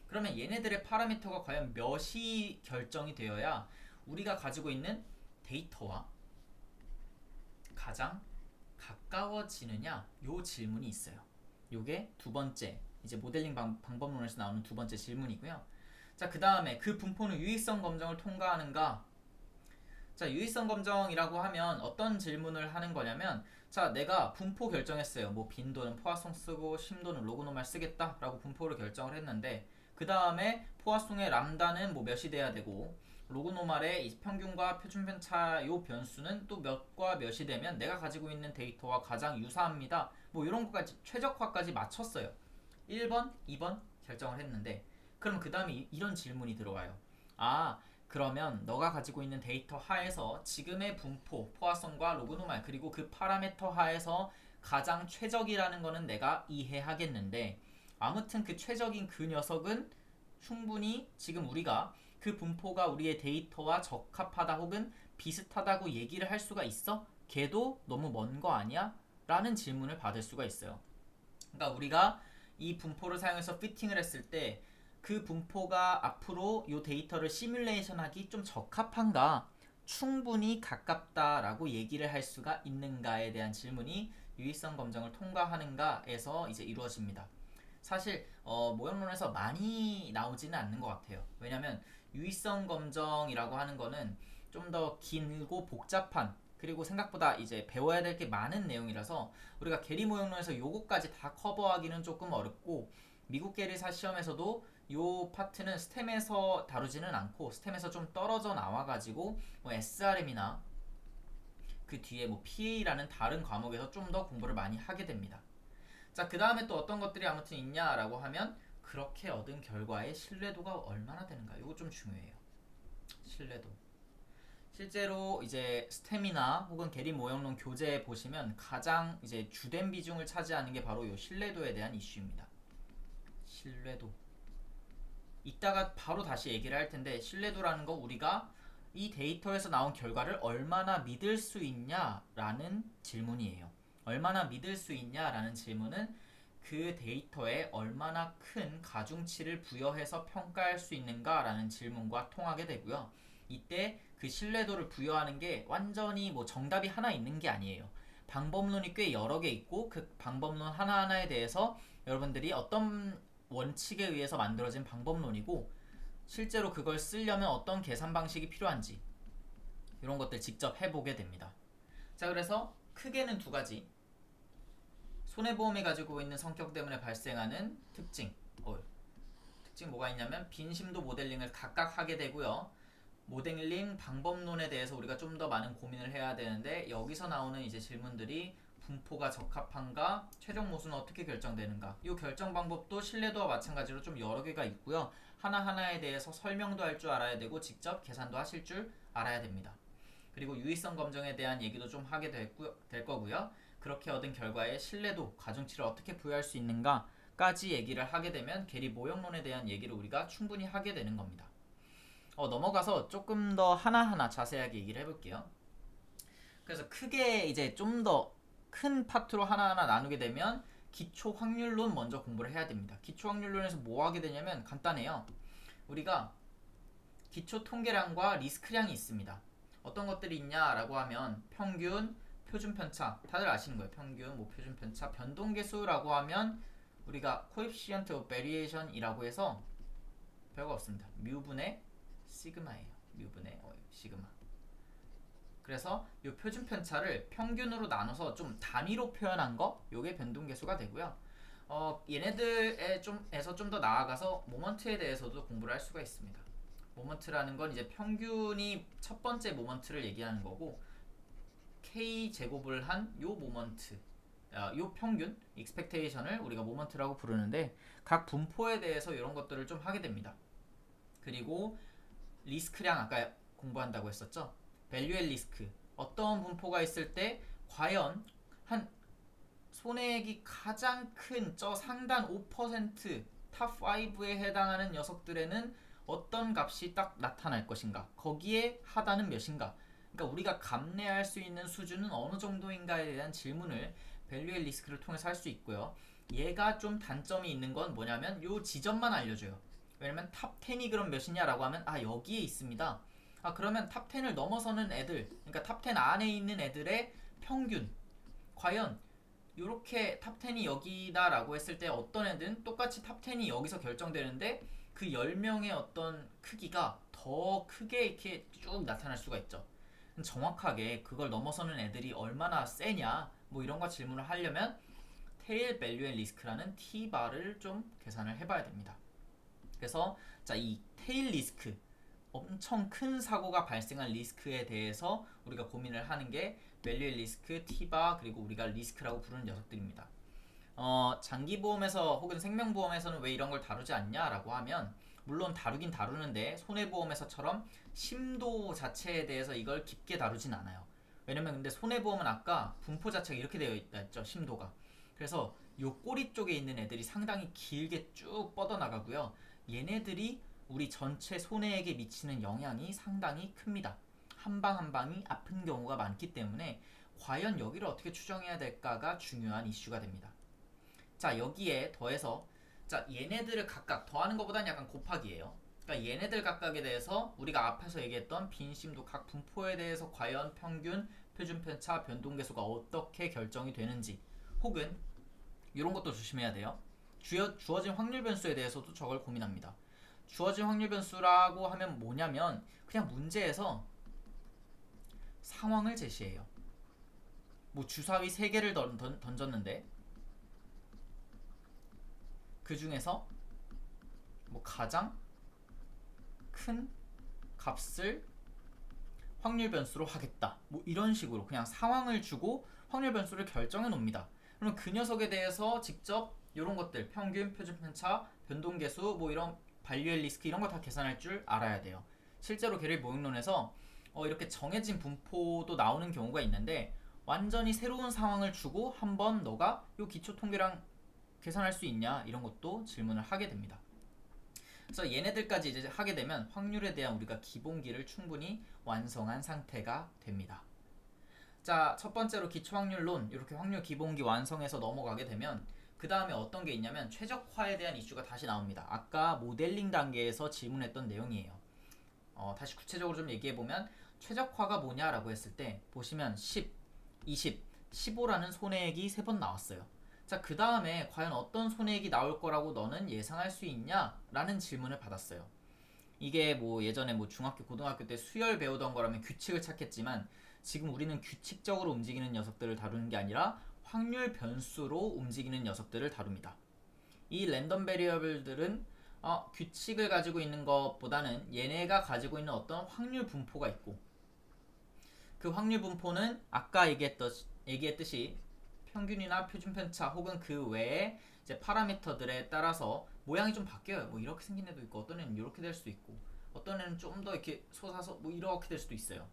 그러면 얘네들의 파라미터가 과연 몇이 결정이 되어야 우리가 가지고 있는 데이터와 가장 가까워지느냐? 요 질문이 있어요. 요게 두 번째 이제 모델링 방법론에서 나오는 두 번째 질문이고요. 자, 그 다음에 그 분포는 유의성 검정을 통과하는가? 자, 유의성 검정이라고 하면 어떤 질문을 하는 거냐면 자, 내가 분포 결정했어요. 뭐 빈도는 포화송 쓰고 심도는 로그노말 쓰겠다 라고 분포를 결정을 했는데 그 다음에 포화송의 람다는 뭐 몇이 돼야 되고 로그노말의 평균과 표준편차 요 변수는 또 몇과 몇이 되면 내가 가지고 있는 데이터와 가장 유사합니다. 뭐 이런 것까지 최적화까지 맞췄어요. 1번, 2번 결정을 했는데 그럼 그 다음에 이런 질문이 들어와요. 아, 그러면 너가 가지고 있는 데이터 하에서 지금의 분포, 포화성과 로그노말 그리고 그 파라미터 하에서 가장 최적이라는 거는 내가 이해하겠는데 아무튼 그 최적인 그 녀석은 충분히 지금 우리가 그 분포가 우리의 데이터와 적합하다 혹은 비슷하다고 얘기를 할 수가 있어? 걔도 너무 먼 거 아니야? 라는 질문을 받을 수가 있어요. 그러니까 우리가 이 분포를 사용해서 피팅을 했을 때 그 분포가 앞으로 이 데이터를 시뮬레이션하기 좀 적합한가? 충분히 가깝다라고 얘기를 할 수가 있는가에 대한 질문이 유의성 검정을 통과하는가에서 이제 이루어집니다. 사실 모형론에서 많이 나오지는 않는 것 같아요. 왜냐면 유의성 검정이라고 하는 거는 좀 더 길고 복잡한 그리고 생각보다 이제 배워야 될 게 많은 내용이라서 우리가 계리 모형론에서 요거까지 다 커버하기는 조금 어렵고, 미국 계리사 시험에서도 요 파트는 스템에서 다루지는 않고 스템에서 좀 떨어져 나와가지고 뭐 SRM이나 그 뒤에 뭐 PA라는 다른 과목에서 좀 더 공부를 많이 하게 됩니다. 자, 그 다음에 또 어떤 것들이 아무튼 있냐라고 하면, 그렇게 얻은 결과의 신뢰도가 얼마나 되는가, 이거 좀 중요해요. 신뢰도. 실제로 이제 스템이나 혹은 계리 모형론 교재 보시면 가장 이제 주된 비중을 차지하는 게 바로 이 신뢰도에 대한 이슈입니다. 신뢰도. 이따가 바로 다시 얘기를 할 텐데, 신뢰도라는 거 우리가 이 데이터에서 나온 결과를 얼마나 믿을 수 있냐라는 질문이에요. 얼마나 믿을 수 있냐라는 질문은 그 데이터에 얼마나 큰 가중치를 부여해서 평가할 수 있는가라는 질문과 통하게 되고요. 이때 그 신뢰도를 부여하는 게 완전히 뭐 정답이 하나 있는 게 아니에요. 방법론이 꽤 여러 개 있고, 그 방법론 하나하나에 대해서 여러분들이 어떤 원칙에 의해서 만들어진 방법론이고, 실제로 그걸 쓰려면 어떤 계산 방식이 필요한지 이런 것들 직접 해보게 됩니다. 자, 그래서 크게는 두 가지. 손해보험이 가지고 있는 성격 때문에 발생하는 특징. 특징 뭐가 있냐면 빈심도 모델링을 각각 하게 되고요. 모델링 방법론에 대해서 우리가 좀 더 많은 고민을 해야 되는데, 여기서 나오는 이제 질문들이 분포가 적합한가, 최종 모수는 어떻게 결정되는가, 이 결정 방법도 신뢰도와 마찬가지로 좀 여러 개가 있고요. 하나하나에 대해서 설명도 할 줄 알아야 되고 직접 계산도 하실 줄 알아야 됩니다. 그리고 유의성 검증에 대한 얘기도 좀 하게 될 거고요. 그렇게 얻은 결과에 신뢰도, 가중치를 어떻게 부여할 수 있는가까지 얘기를 하게 되면 계리 모형론에 대한 얘기를 우리가 충분히 하게 되는 겁니다. 넘어가서 조금 더 하나하나 자세하게 얘기를 해볼게요. 그래서 크게 이제 좀 더 큰 파트로 하나하나 나누게 되면 기초 확률론 먼저 공부를 해야 됩니다. 기초 확률론에서 뭐 하게 되냐면 간단해요. 우리가 기초 통계량과 리스크량이 있습니다. 어떤 것들이 있냐라고 하면 평균, 표준 편차, 다들 아시는 거예요. 평균, 뭐 표준 편차, 변동계수라고 하면 우리가 coefficient of variation이라고 해서 별거 없습니다. 뮤분의 시그마예요. 뮤분의 시그마. 그래서 이 표준 편차를 평균으로 나눠서 좀 단위로 표현한 거, 요게 변동계수가 되고요. 얘네들에서 좀 더 나아가서 모먼트에 대해서도 공부를 할 수가 있습니다. 모먼트라는 건 이제 평균이 첫 번째 모먼트를 얘기하는 거고, K 제곱을 한 요 모먼트, 요 평균, 익스펙테이션을 우리가 모먼트라고 부르는데, 각 분포에 대해서 이런 것들을 좀 하게 됩니다. 그리고 리스크량 아까 공부한다고 했었죠. 밸류 앤 리스크. 어떤 분포가 있을 때 과연 한 손해액이 가장 큰 저 상단 5% 탑 5에 해당하는 녀석들에는 어떤 값이 딱 나타날 것인가, 거기에 하단은 몇인가, 그러니까 우리가 감내할 수 있는 수준은 어느 정도인가에 대한 질문을 밸류 앤 리스크를 통해서 할 수 있고요. 얘가 좀 단점이 있는 건 뭐냐면 요 지점만 알려줘요. 왜냐면 탑 10이 그럼 몇이냐라고 하면 여기에 있습니다. 그러면 탑 10을 넘어서는 애들, 그러니까 탑 10 안에 있는 애들의 평균, 과연 이렇게 탑 10이 여기다라고 했을 때 어떤 애들은 똑같이 탑 10이 여기서 결정되는데 그 10명의 어떤 크기가 더 크게 이렇게 쭉 나타날 수가 있죠. 정확하게 그걸 넘어서는 애들이 얼마나 세냐, 뭐 이런 거 질문을 하려면 테일 밸류 앤 리스크라는 T바를 좀 계산을 해봐야 됩니다. 그래서 자, 이 테일 리스크, 엄청 큰 사고가 발생한 리스크에 대해서 우리가 고민을 하는 게 밸류 앤 리스크, T바, 그리고 우리가 리스크라고 부르는 녀석들입니다. 장기보험에서 혹은 생명보험에서는 왜 이런 걸 다루지 않냐라고 하면, 물론 다루긴 다루는데 손해보험에서처럼 심도 자체에 대해서 이걸 깊게 다루진 않아요. 왜냐면 근데 손해보험은 아까 분포 자체가 이렇게 되어 있죠, 심도가. 그래서 요 꼬리 쪽에 있는 애들이 상당히 길게 쭉 뻗어나가고요. 얘네들이 우리 전체 손해액에 미치는 영향이 상당히 큽니다. 한 방 한 방이 아픈 경우가 많기 때문에 과연 여기를 어떻게 추정해야 될까가 중요한 이슈가 됩니다. 자, 여기에 더해서 자, 얘네들을 각각 더하는 것보다는 약간 곱하기예요. 그러니까 얘네들 각각에 대해서 우리가 앞에서 얘기했던 빈심도 각 분포에 대해서 과연 평균, 표준 편차, 변동계수가 어떻게 결정이 되는지, 혹은 이런 것도 조심해야 돼요. 주어진 확률 변수에 대해서도 저걸 고민합니다. 주어진 확률 변수라고 하면 뭐냐면 그냥 문제에서 상황을 제시해요. 뭐 주사위 3개를 던졌는데 그 중에서 뭐 가장 큰 값을 확률 변수로 하겠다. 뭐 이런 식으로 그냥 상황을 주고 확률 변수를 결정해 놓습니다. 그럼 그 녀석에 대해서 직접 이런 것들 평균, 표준 편차, 변동 계수 뭐 이런 발리엘 리스크 이런 거 다 계산할 줄 알아야 돼요. 실제로 게릴 모형론에서 이렇게 정해진 분포도 나오는 경우가 있는데 완전히 새로운 상황을 주고 한번 너가 요 기초 통계랑 계산할 수 있냐 이런 것도 질문을 하게 됩니다. 그래서 얘네들까지 이제 하게 되면 확률에 대한 우리가 기본기를 충분히 완성한 상태가 됩니다. 자, 첫 번째로 기초확률론 이렇게 확률 기본기 완성해서 넘어가게 되면 그 다음에 어떤 게 있냐면 최적화에 대한 이슈가 다시 나옵니다. 아까 모델링 단계에서 질문했던 내용이에요. 다시 구체적으로 좀 얘기해보면 최적화가 뭐냐라고 했을 때 보시면 10, 20, 15라는 손해액이 3번 나왔어요. 자, 그 다음에 과연 어떤 손해액이 나올 거라고 너는 예상할 수 있냐? 라는 질문을 받았어요. 이게 뭐 예전에 뭐 중학교, 고등학교 때 수열 배우던 거라면 규칙을 찾겠지만 지금 우리는 규칙적으로 움직이는 녀석들을 다루는 게 아니라 확률 변수로 움직이는 녀석들을 다룹니다. 이 랜덤 베리어블들은 규칙을 가지고 있는 것보다는 얘네가 가지고 있는 어떤 확률 분포가 있고 그 확률 분포는 아까 얘기했듯이 평균이나 표준 편차 혹은 그 외에 이제 파라미터들에 따라서 모양이 좀 바뀌어요. 뭐 이렇게 생긴 애도 있고 어떤 애는 이렇게 될 수도 있고 어떤 애는 좀 더 이렇게 솟아서 뭐 이렇게 될 수도 있어요.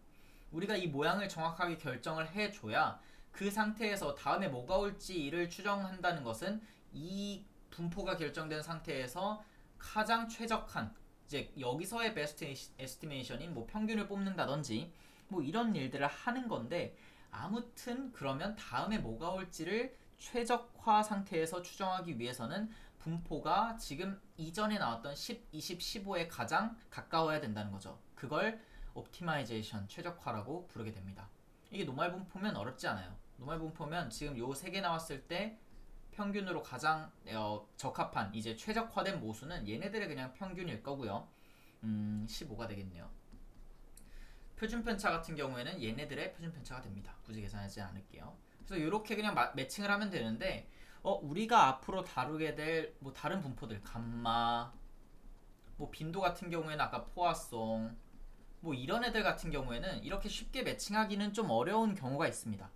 우리가 이 모양을 정확하게 결정을 해줘야 그 상태에서 다음에 뭐가 올지를 추정한다는 것은 이 분포가 결정된 상태에서 가장 최적한 이제 여기서의 베스트 에스티메이션인 뭐 평균을 뽑는다든지 뭐 이런 일들을 하는 건데 아무튼 그러면 다음에 뭐가 올지를 최적화 상태에서 추정하기 위해서는 분포가 지금 이전에 나왔던 10, 20, 15에 가장 가까워야 된다는 거죠. 그걸 옵티마이제이션, 최적화라고 부르게 됩니다. 이게 노말 분포면 어렵지 않아요. 노말 분포면 지금 요 3개 나왔을 때 평균으로 가장 적합한 이제 최적화된 모수는 얘네들의 그냥 평균일 거고요. 15가 되겠네요. 표준 편차 같은 경우에는 얘네들의 표준 편차가 됩니다. 굳이 계산하지 않을게요. 그래서 이렇게 그냥 매칭을 하면 되는데 우리가 앞으로 다루게 될 뭐 다른 분포들 감마 뭐 빈도 같은 경우에는 아까 포화송 뭐 이런 애들 같은 경우에는 이렇게 쉽게 매칭하기는 좀 어려운 경우가 있습니다.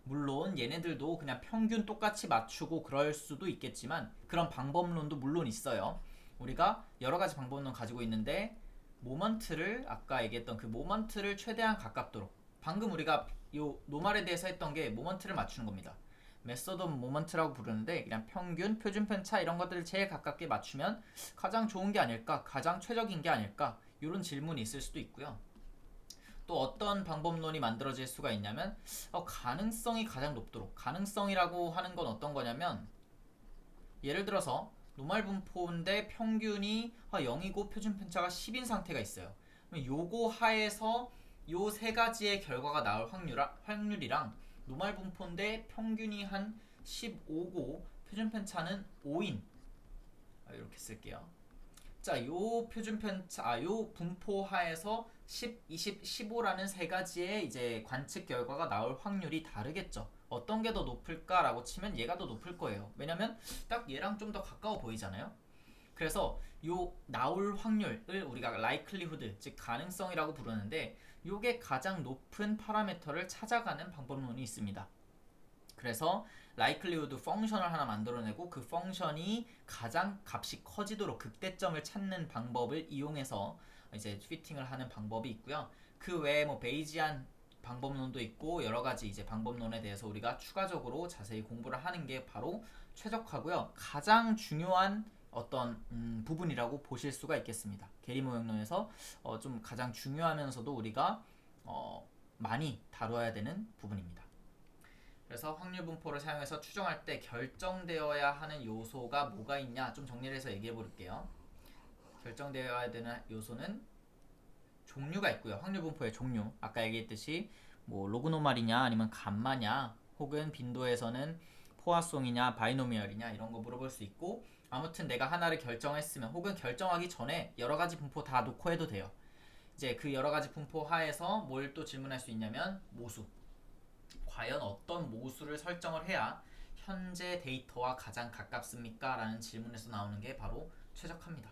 물론 얘네들도 그냥 평균 똑같이 맞추고 그럴 수도 있겠지만 그런 방법론도 물론 있어요. 우리가 여러 가지 방법론 가지고 있는데 모먼트를 아까 얘기했던 그 모먼트를 최대한 가깝도록 방금 우리가 요 노말에 대해서 했던 게 모먼트를 맞추는 겁니다. 메서드 오브 모먼트라고 부르는데 그냥 평균, 표준 편차 이런 것들을 제일 가깝게 맞추면 가장 좋은 게 아닐까, 가장 최적인 게 아닐까 이런 질문이 있을 수도 있고요. 또 어떤 방법론이 만들어질 수가 있냐면 가능성이 가장 높도록 가능성이라고 하는 건 어떤 거냐면 예를 들어서 노말 분포인데 평균이 0이고 표준 편차가 10인 상태가 있어요. 그럼 요거 하에서 요 세 가지의 결과가 나올 확률이랑 노말 분포인데 평균이 한 15고 표준 편차는 5인 이렇게 쓸게요. 자, 요 표준 편차, 요 분포 하에서 10, 20, 15라는 세 가지의 이제 관측 결과가 나올 확률이 다르겠죠. 어떤 게 더 높을까라고 치면 얘가 더 높을 거예요. 왜냐면 딱 얘랑 좀 더 가까워 보이잖아요. 그래서 요 나올 확률을 우리가 likelihood, 즉 가능성이라고 부르는데 요게 가장 높은 파라미터를 찾아가는 방법론이 있습니다. 그래서 likelihood 펑션을 하나 만들어내고 그 펑션이 가장 값이 커지도록 극대점을 찾는 방법을 이용해서 이제 피팅을 하는 방법이 있고요. 그 외에 뭐 베이지안 방법론도 있고 여러 가지 이제 방법론에 대해서 우리가 추가적으로 자세히 공부를 하는 게 바로 최적화고요. 가장 중요한 어떤 부분이라고 보실 수가 있겠습니다. 게리 모형론에서 좀 가장 중요하면서도 우리가 많이 다뤄야 되는 부분입니다. 그래서 확률 분포를 사용해서 추정할 때 결정되어야 하는 요소가 뭐가 있냐 좀 정리를 해서 얘기해 볼게요. 결정되어야 되는 요소는 종류가 있고요. 확률 분포의 종류 아까 얘기했듯이 뭐 로그노말이냐 아니면 감마냐 혹은 빈도에서는 포화송이냐 바이노미얼이냐 이런 거 물어볼 수 있고 아무튼 내가 하나를 결정했으면 혹은 결정하기 전에 여러 가지 분포 다 놓고 해도 돼요. 이제 그 여러 가지 분포 하에서 뭘 또 질문할 수 있냐면 모수. 과연 어떤 모수를 설정을 해야 현재 데이터와 가장 가깝습니까? 라는 질문에서 나오는 게 바로 최적화입니다.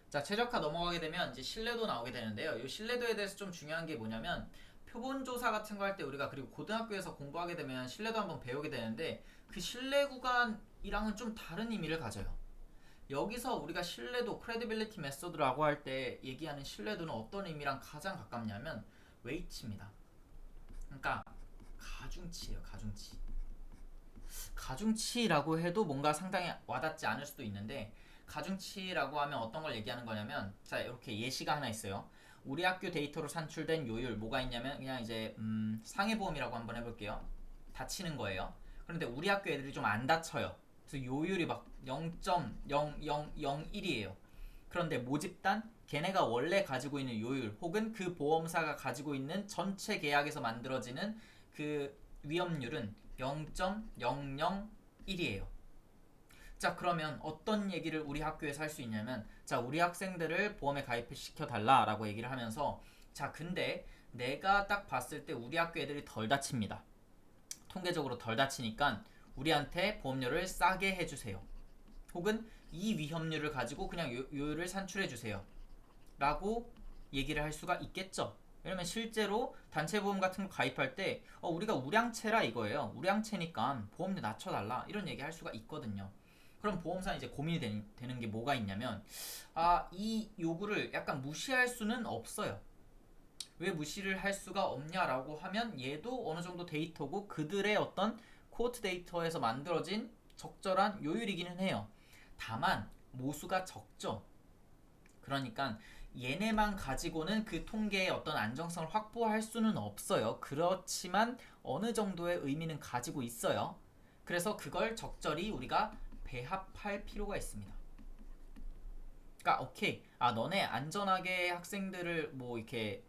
자, 최적화 넘어가게 되면 이제 신뢰도 나오게 되는데요. 이 신뢰도에 대해서 좀 중요한 게 뭐냐면 표본조사 같은 거 할 때 우리가 그리고 고등학교에서 공부하게 되면 신뢰도 한번 배우게 되는데 그 신뢰 구간이랑은 좀 다른 의미를 가져요. 여기서 우리가 신뢰도, credibility method라고 할 때 얘기하는 신뢰도는 어떤 의미랑 가장 가깝냐면 웨이트입니다. 그러니까 가중치예요, 가중치. 가중치라고 해도 뭔가 상당히 와닿지 않을 수도 있는데 가중치라고 하면 어떤 걸 얘기하는 거냐면 자 이렇게 예시가 하나 있어요. 우리 학교 데이터로 산출된 요율 뭐가 있냐면 그냥 이제 상해보험이라고 한번 해볼게요. 다치는 거예요. 그런데 우리 학교 애들이 좀 안 다쳐요. 그래서 요율이 막 0.0001이에요. 그런데 모집단 걔네가 원래 가지고 있는 요율 혹은 그 보험사가 가지고 있는 전체 계약에서 만들어지는 그 위험률은 0.001이에요. 자 그러면 어떤 얘기를 우리 학교에서 할 수 있냐면 자 우리 학생들을 보험에 가입시켜 달라라고 얘기를 하면서 자 근데 내가 딱 봤을 때 우리 학교 애들이 덜 다칩니다. 통계적으로 덜 다치니까 우리한테 보험료를 싸게 해주세요. 혹은 이 위험률을 가지고 그냥 요율을 산출해주세요. 라고 얘기를 할 수가 있겠죠. 왜냐면 실제로 단체보험 같은 거 가입할 때 우리가 우량체라 이거예요. 우량체니까 보험료 낮춰달라 이런 얘기 할 수가 있거든요. 그럼 보험사는 이제 고민이 되는 게 뭐가 있냐면 이 요구를 약간 무시할 수는 없어요. 왜 무시를 할 수가 없냐라고 하면 얘도 어느 정도 데이터고 그들의 어떤 코어트 데이터에서 만들어진 적절한 요율이기는 해요. 다만 모수가 적죠. 그러니까 얘네만 가지고는 그 통계의 어떤 안정성을 확보할 수는 없어요. 그렇지만 어느 정도의 의미는 가지고 있어요. 그래서 그걸 적절히 우리가 배합할 필요가 있습니다. 그러니까 오케이, 너네 안전하게 학생들을 뭐 이렇게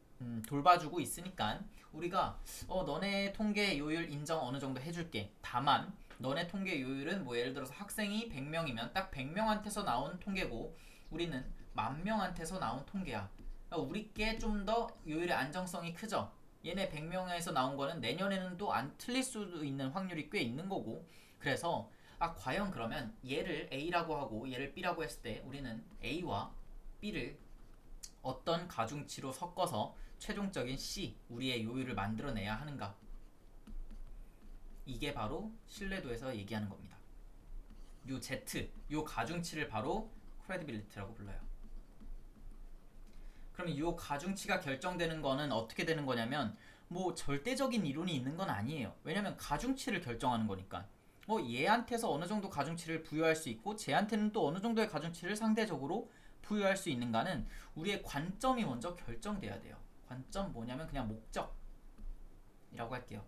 돌봐주고 있으니까 우리가 너네 통계 요율 인정 어느 정도 해줄게. 다만 너네 통계 요율은 뭐 예를 들어서 학생이 100명이면 딱 100명한테서 나온 통계고 우리는 10,000명한테서 나온 통계야. 그러니까 우리께 좀 더 요율의 안정성이 크죠. 얘네 100명에서 나온 거는 내년에는 또 안 틀릴 수도 있는 확률이 꽤 있는 거고. 그래서 과연 그러면 얘를 A라고 하고 얘를 B라고 했을 때 우리는 A와 B를 어떤 가중치로 섞어서 최종적인 C, 우리의 요율을 만들어내야 하는가? 이게 바로 신뢰도에서 얘기하는 겁니다. 요 Z, 요 가중치를 바로 credibility라고 불러요. 그럼 요 가중치가 결정되는 거는 어떻게 되는 거냐면 뭐 절대적인 이론이 있는 건 아니에요. 왜냐면 가중치를 결정하는 거니까. 얘한테서 어느 정도 가중치를 부여할 수 있고 쟤한테는 또 어느 정도의 가중치를 상대적으로 부여할 수 있는가는 우리의 관점이 먼저 결정돼야 돼요. 관점 뭐냐면 그냥 목적이라고 할게요.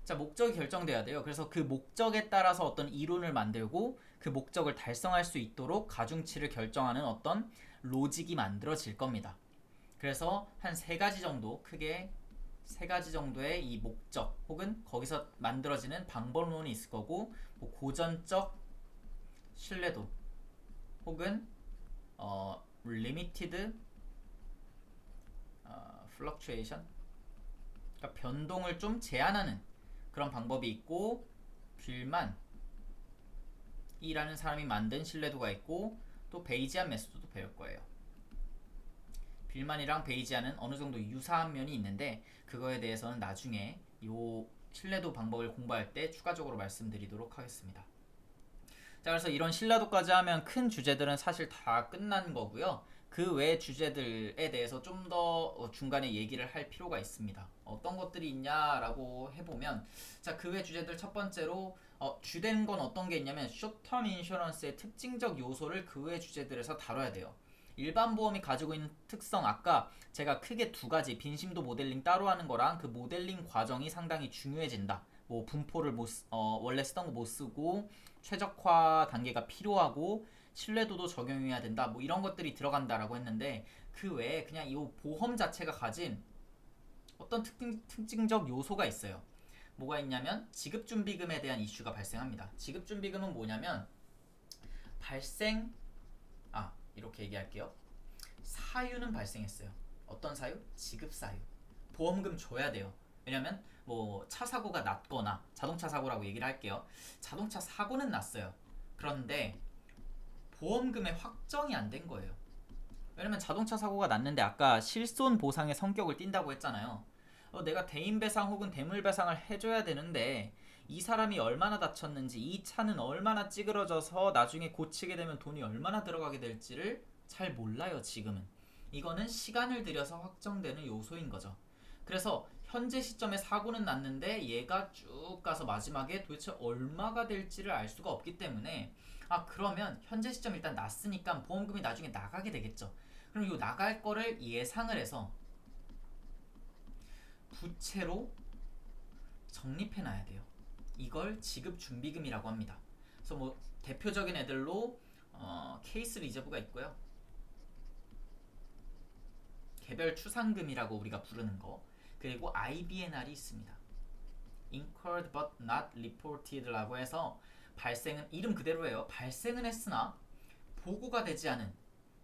자, 목적이 결정돼야 돼요. 그래서 그 목적에 따라서 어떤 이론을 만들고 그 목적을 달성할 수 있도록 가중치를 결정하는 어떤 로직이 만들어질 겁니다. 그래서 한 세 가지 정도, 크게 세 가지 정도의 이 목적 혹은 거기서 만들어지는 방법론이 있을 거고 뭐 고전적 신뢰도 혹은 limited fluctuation, 그러니까 변동을 좀 제한하는 그런 방법이 있고 빌만이라는 사람이 만든 신뢰도가 있고 또 베이지안 메소드도 배울 거예요. 빌만이랑 베이지안은 어느 정도 유사한 면이 있는데 그거에 대해서는 나중에 요 신뢰도 방법을 공부할 때 추가적으로 말씀드리도록 하겠습니다. 자, 그래서 이런 신뢰도까지 하면 큰 주제들은 사실 다 끝난 거고요. 그 외 주제들에 대해서 좀 더 중간에 얘기를 할 필요가 있습니다. 어떤 것들이 있냐라고 해보면 자, 그 외 주제들 첫 번째로 주된 건 어떤 게 있냐면 숏텀 인슈런스의 특징적 요소를 그 외 주제들에서 다뤄야 돼요. 일반 보험이 가지고 있는 특성, 아까 제가 크게 두 가지, 빈심도 모델링 따로 하는 거랑 그 모델링 과정이 상당히 중요해진다. 뭐 분포를 원래 쓰던 거 못 쓰고 최적화 단계가 필요하고 신뢰도도 적용해야 된다. 뭐 이런 것들이 들어간다라고 했는데 그 외에 그냥 이 보험 자체가 가진 어떤 특징적 요소가 있어요. 뭐가 있냐면 지급준비금에 대한 이슈가 발생합니다. 지급준비금은 뭐냐면 발생 이렇게 얘기할게요. 사유는 발생했어요. 어떤 사유? 지급 사유. 보험금 줘야 돼요. 왜냐면 뭐 차 사고가 났거나 자동차 사고라고 얘기를 할게요. 자동차 사고는 났어요. 그런데 보험금의 확정이 안 된 거예요. 왜냐면 자동차 사고가 났는데 아까 실손 보상의 성격을 띈다고 했잖아요. 내가 대인 배상 혹은 대물 배상을 해줘야 되는데 이 사람이 얼마나 다쳤는지, 이 차는 얼마나 찌그러져서 나중에 고치게 되면 돈이 얼마나 들어가게 될지를 잘 몰라요, 지금은. 이거는 시간을 들여서 확정되는 요소인 거죠. 그래서 현재 시점에 사고는 났는데 얘가 쭉 가서 마지막에 도대체 얼마가 될지를 알 수가 없기 때문에, 그러면 현재 시점 일단 났으니까 보험금이 나중에 나가게 되겠죠. 그럼 이 나갈 거를 예상을 해서 부채로 적립해 놔야 돼요. 이걸 지급 준비금이라고 합니다. 그래서 뭐 대표적인 애들로 케이스 리저브가 있고요. 개별 추상금이라고 우리가 부르는 거, 그리고 IBNR이 있습니다. Incurred but not reported라고 해서 발생은 이름 그대로예요. 발생은 했으나 보고가 되지 않은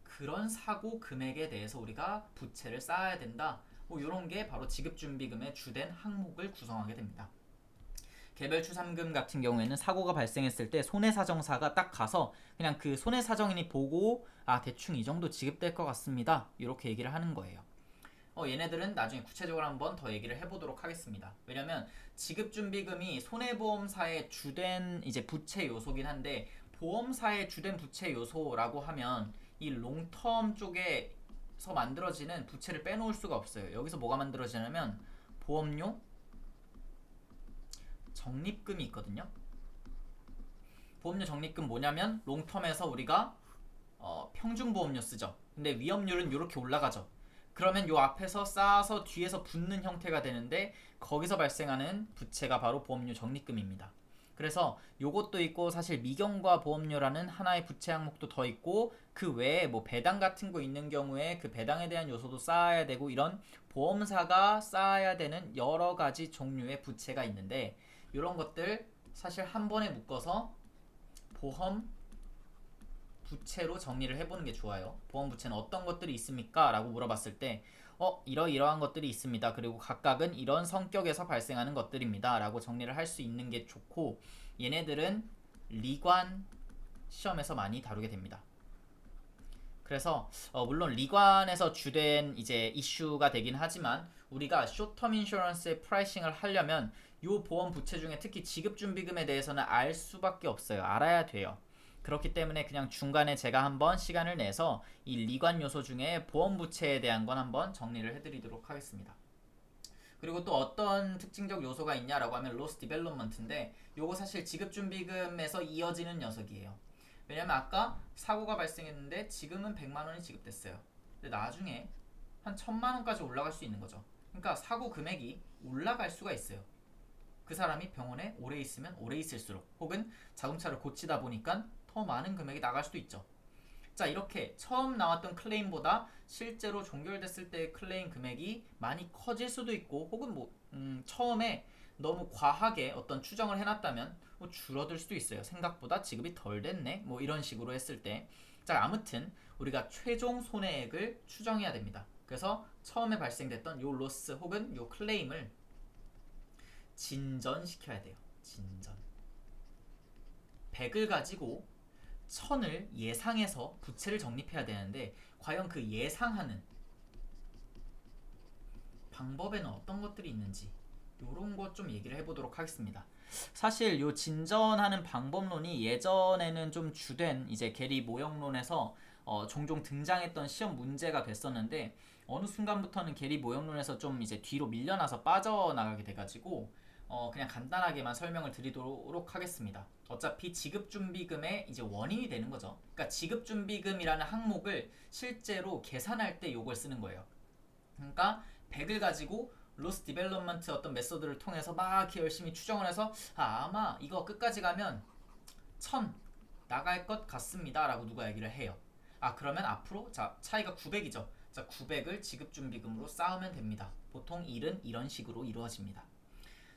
그런 사고 금액에 대해서 우리가 부채를 쌓아야 된다. 뭐 이런 게 바로 지급준비금의 주된 항목을 구성하게 됩니다. 개별 추상금 같은 경우에는 사고가 발생했을 때 손해사정사가 딱 가서 그냥 그 손해사정인이 보고 대충 이 정도 지급될 것 같습니다. 이렇게 얘기를 하는 거예요. 얘네들은 나중에 구체적으로 한번 더 얘기를 해보도록 하겠습니다. 왜냐면 지급준비금이 손해보험사의 주된 이제 부채 요소긴 한데, 보험사의 주된 부채 요소라고 하면 이 롱텀 쪽에서 만들어지는 부채를 빼놓을 수가 없어요. 여기서 뭐가 만들어지냐면 보험료 적립금이 있거든요. 보험료 적립금 뭐냐면 롱텀에서 우리가 평균보험료 쓰죠. 근데 위험률은 이렇게 올라가죠. 그러면 요 앞에서 쌓아서 뒤에서 붙는 형태가 되는데, 거기서 발생하는 부채가 바로 보험료 적립금입니다. 그래서 요것도 있고, 사실 미경과 보험료라는 하나의 부채 항목도 더 있고, 그 외에 뭐 배당 같은 거 있는 경우에 그 배당에 대한 요소도 쌓아야 되고, 이런 보험사가 쌓아야 되는 여러 가지 종류의 부채가 있는데, 이런 것들 사실 한 번에 묶어서 보험 부채로 정리를 해보는 게 좋아요. 보험 부채는 어떤 것들이 있습니까? 라고 물어봤을 때 이러이러한 것들이 있습니다. 그리고 각각은 이런 성격에서 발생하는 것들입니다. 라고 정리를 할 수 있는 게 좋고, 얘네들은 리관 시험에서 많이 다루게 됩니다. 그래서 물론 리관에서 주된 이제 이슈가 되긴 하지만, 우리가 쇼텀 인슈런스의 프라이싱을 하려면 요 보험 부채 중에 특히 지급준비금에 대해서는 알 수밖에 없어요. 알아야 돼요. 그렇기 때문에 그냥 중간에 제가 한번 시간을 내서 이 리관 요소 중에 보험 부채에 대한 건 한번 정리를 해드리도록 하겠습니다. 그리고 또 어떤 특징적 요소가 있냐라고 하면 로스 디벨롭먼트인데, 요거 사실 지급준비금에서 이어지는 녀석이에요. 왜냐면 아까 사고가 발생했는데 지금은 100만 원이 지급됐어요. 근데 나중에 한 1000만 원까지 올라갈 수 있는 거죠. 그러니까 사고 금액이 올라갈 수가 있어요. 그 사람이 병원에 오래 있으면 오래 있을수록, 혹은 자동차를 고치다 보니까 더 많은 금액이 나갈 수도 있죠. 자, 이렇게 처음 나왔던 클레임보다 실제로 종결됐을 때의 클레임 금액이 많이 커질 수도 있고, 혹은 처음에 너무 과하게 어떤 추정을 해놨다면 줄어들 수도 있어요. 생각보다 지급이 덜 됐네, 이런 식으로 했을 때. 자, 아무튼 우리가 최종 손해액을 추정해야 됩니다. 그래서 처음에 발생됐던 요 로스 혹은 요 클레임을 진전시켜야 돼요. 진전. 100을 가지고 1000을 예상해서 부채를 적립해야 되는데, 과연 그 예상하는 방법에는 어떤 것들이 있는지 요런 것 좀 얘기를 해보도록 하겠습니다. 사실 요 진전하는 방법론이 예전에는 좀 주된 이제 게리 모형론에서 종종 등장했던 시험 문제가 됐었는데, 어느 순간부터는 게리 모형론에서 좀 이제 뒤로 밀려나서 빠져나가게 돼가지고 그냥 간단하게만 설명을 드리도록 하겠습니다. 어차피 지급준비금의 이제 원인이 되는 거죠. 그러니까 지급준비금이라는 항목을 실제로 계산할 때 요걸 쓰는 거예요. 그러니까 100을 가지고 로스 디벨롭먼트 어떤 메소드를 통해서 막 이렇게 열심히 추정을 해서 아마 이거 끝까지 가면 1000 나갈 것 같습니다 라고 누가 얘기를 해요. 그러면 앞으로 차이가 900이죠. 자, 900을 지급준비금으로 쌓으면 됩니다. 보통 일은 이런 식으로 이루어집니다.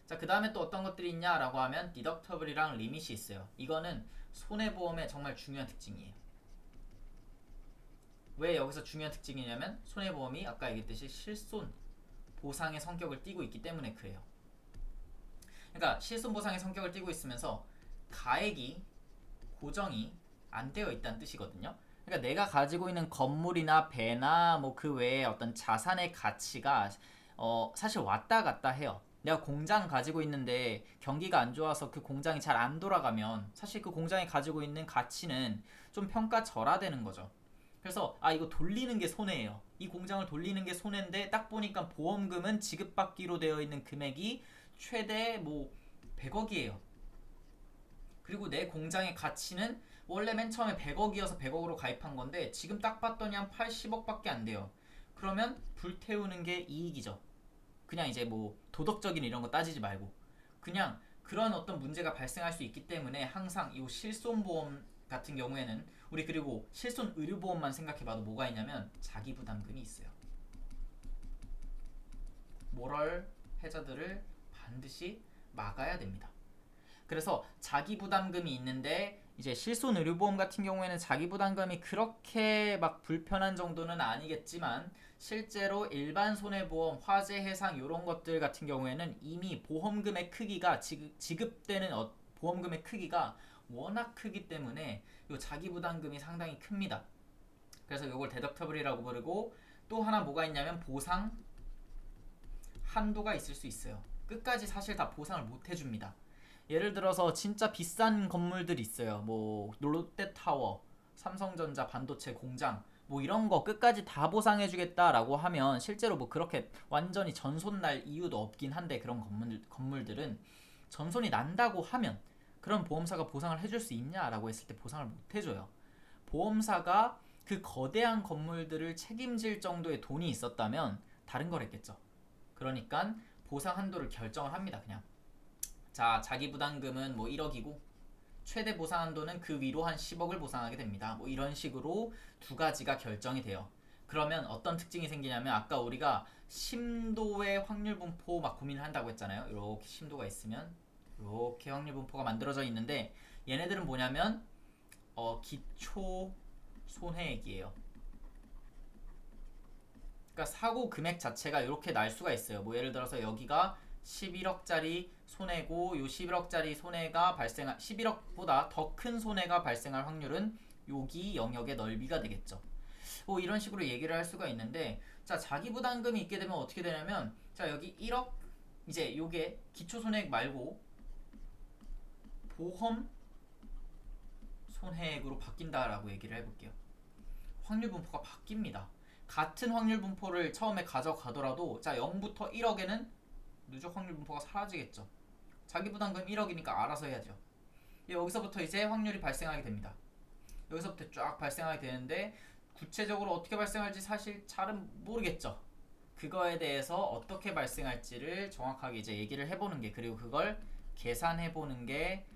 자, 그 다음에 또 어떤 것들이 있냐라고 하면 디덕터블이랑 리밋이 있어요. 이거는 손해보험의 정말 중요한 특징이에요. 왜 여기서 중요한 특징이냐면 손해보험이 아까 얘기했듯이 실손 보상의 성격을 띠고 있기 때문에 그래요. 그러니까 실손 보상의 성격을 띠고 있으면서 가액이 고정이 안 되어 있다는 뜻이거든요. 그러니까 내가 가지고 있는 건물이나 배나 뭐 그 외에 어떤 자산의 가치가 사실 왔다 갔다 해요. 내가 공장 가지고 있는데 경기가 안 좋아서 그 공장이 잘 안 돌아가면 사실 그 공장이 가지고 있는 가치는 좀 평가절하되는 거죠. 그래서 이거 돌리는 게 손해예요. 이 공장을 돌리는 게 손해인데 딱 보니까 보험금은 지급받기로 되어 있는 금액이 최대 뭐 100억이에요. 그리고 내 공장의 가치는 원래 맨 처음에 100억이어서 100억으로 가입한 건데 지금 딱 봤더니 한 80억밖에 안 돼요. 그러면 불태우는 게 이익이죠. 그냥 이제 뭐 도덕적인 이런 거 따지지 말고 그냥 그런 어떤 문제가 발생할 수 있기 때문에 항상 이 실손보험 같은 경우에는 우리 그리고 실손 의료보험만 생각해봐도 뭐가 있냐면 자기부담금이 있어요. 모럴 해저드를 반드시 막아야 됩니다. 그래서 자기부담금이 있는데 이제 실손의료보험 같은 경우에는 자기부담금이 그렇게 막 불편한 정도는 아니겠지만 실제로 일반 손해보험, 화재 해상 이런 것들 같은 경우에는 이미 보험금의 크기가 지급되는 보험금의 크기가 워낙 크기 때문에 이 자기부담금이 상당히 큽니다. 그래서 이걸 데덕터블이라고 부르고 또 하나 뭐가 있냐면 보상 한도가 있을 수 있어요. 끝까지 사실 다 보상을 못 해줍니다. 예를 들어서 진짜 비싼 건물들이 있어요. 뭐 롯데타워, 삼성전자 반도체 공장 뭐 이런 거 끝까지 다 보상해주겠다라고 하면 실제로 뭐 그렇게 완전히 전손 날 이유도 없긴 한데 그런 건물들은 전손이 난다고 하면 그런 보험사가 보상을 해줄 수 있냐라고 했을 때 보상을 못 해줘요. 보험사가 그 거대한 건물들을 책임질 정도의 돈이 있었다면 다른 걸 했겠죠. 그러니까 보상 한도를 결정을 합니다. 그냥 자, 자기 부담금은 뭐 1억이고 최대 보상 한도는 그 위로 한 10억을 보상하게 됩니다. 뭐 이런 식으로 두 가지가 결정이 돼요. 그러면 어떤 특징이 생기냐면 아까 우리가 심도의 확률 분포 막 고민을 한다고 했잖아요. 이렇게 심도가 있으면 이렇게 확률 분포가 만들어져 있는데 얘네들은 뭐냐면 기초 손해액이에요. 그러니까 사고 금액 자체가 이렇게 날 수가 있어요. 뭐 예를 들어서 여기가 11억짜리 손해고 요 11억짜리 손해가 11억보다 더 큰 손해가 발생할 확률은 여기 영역의 넓이가 되겠죠. 뭐 이런 식으로 얘기를 할 수가 있는데 자 자기 부담금이 있게 되면 어떻게 되냐면 자 여기 1억 이제 요게 기초 손해액 말고 보험 손해액으로 바뀐다라고 얘기를 해볼게요. 확률 분포가 바뀝니다. 같은 확률 분포를 처음에 가져가더라도 자 0부터 1억에는 누적 확률 분포가 사라지겠죠. 자기 부담금 1억이니까 알아서 해야죠. 여기서부터 이제 확률이 발생하게 됩니다. 여기서부터 쫙 발생하게 되는데 구체적으로 어떻게 발생할지 사실 잘은 모르겠죠. 그거에 대해서 어떻게 발생할지를 정확하게 이제 얘기를 해보는 게 그리고 그걸 계산해보는 게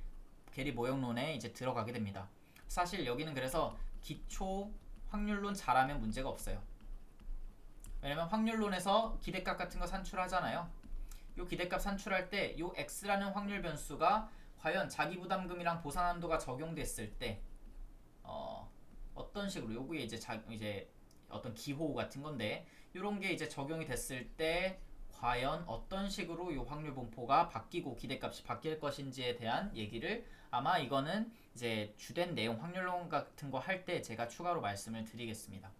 게리 모형론에 이제 들어가게 됩니다. 사실 여기는 그래서 기초 확률론 잘하면 문제가 없어요. 왜냐면 확률론에서 기대값 같은 거 산출하잖아요. 요 기대값 산출할 때 요 x라는 확률 변수가 과연 자기부담금이랑 보상한도가 적용됐을 때 어떤 식으로 요게 이제 어떤 기호 같은 건데 요런 게 이제 적용이 됐을 때 과연 어떤 식으로 요 확률 분포가 바뀌고 기대값이 바뀔 것인지에 대한 얘기를 아마 이거는 이제 주된 내용 확률론 같은 거 할 때 제가 추가로 말씀을 드리겠습니다.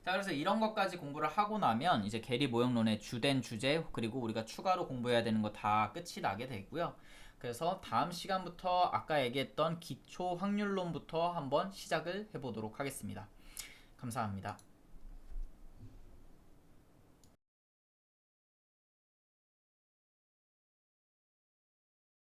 자 그래서 이런 것까지 공부를 하고 나면 이제 게리 모형론의 주된 주제 그리고 우리가 추가로 공부해야 되는 거 다 끝이 나게 되고요. 그래서 다음 시간부터 아까 얘기했던 기초 확률론부터 한번 시작을 해보도록 하겠습니다. 감사합니다.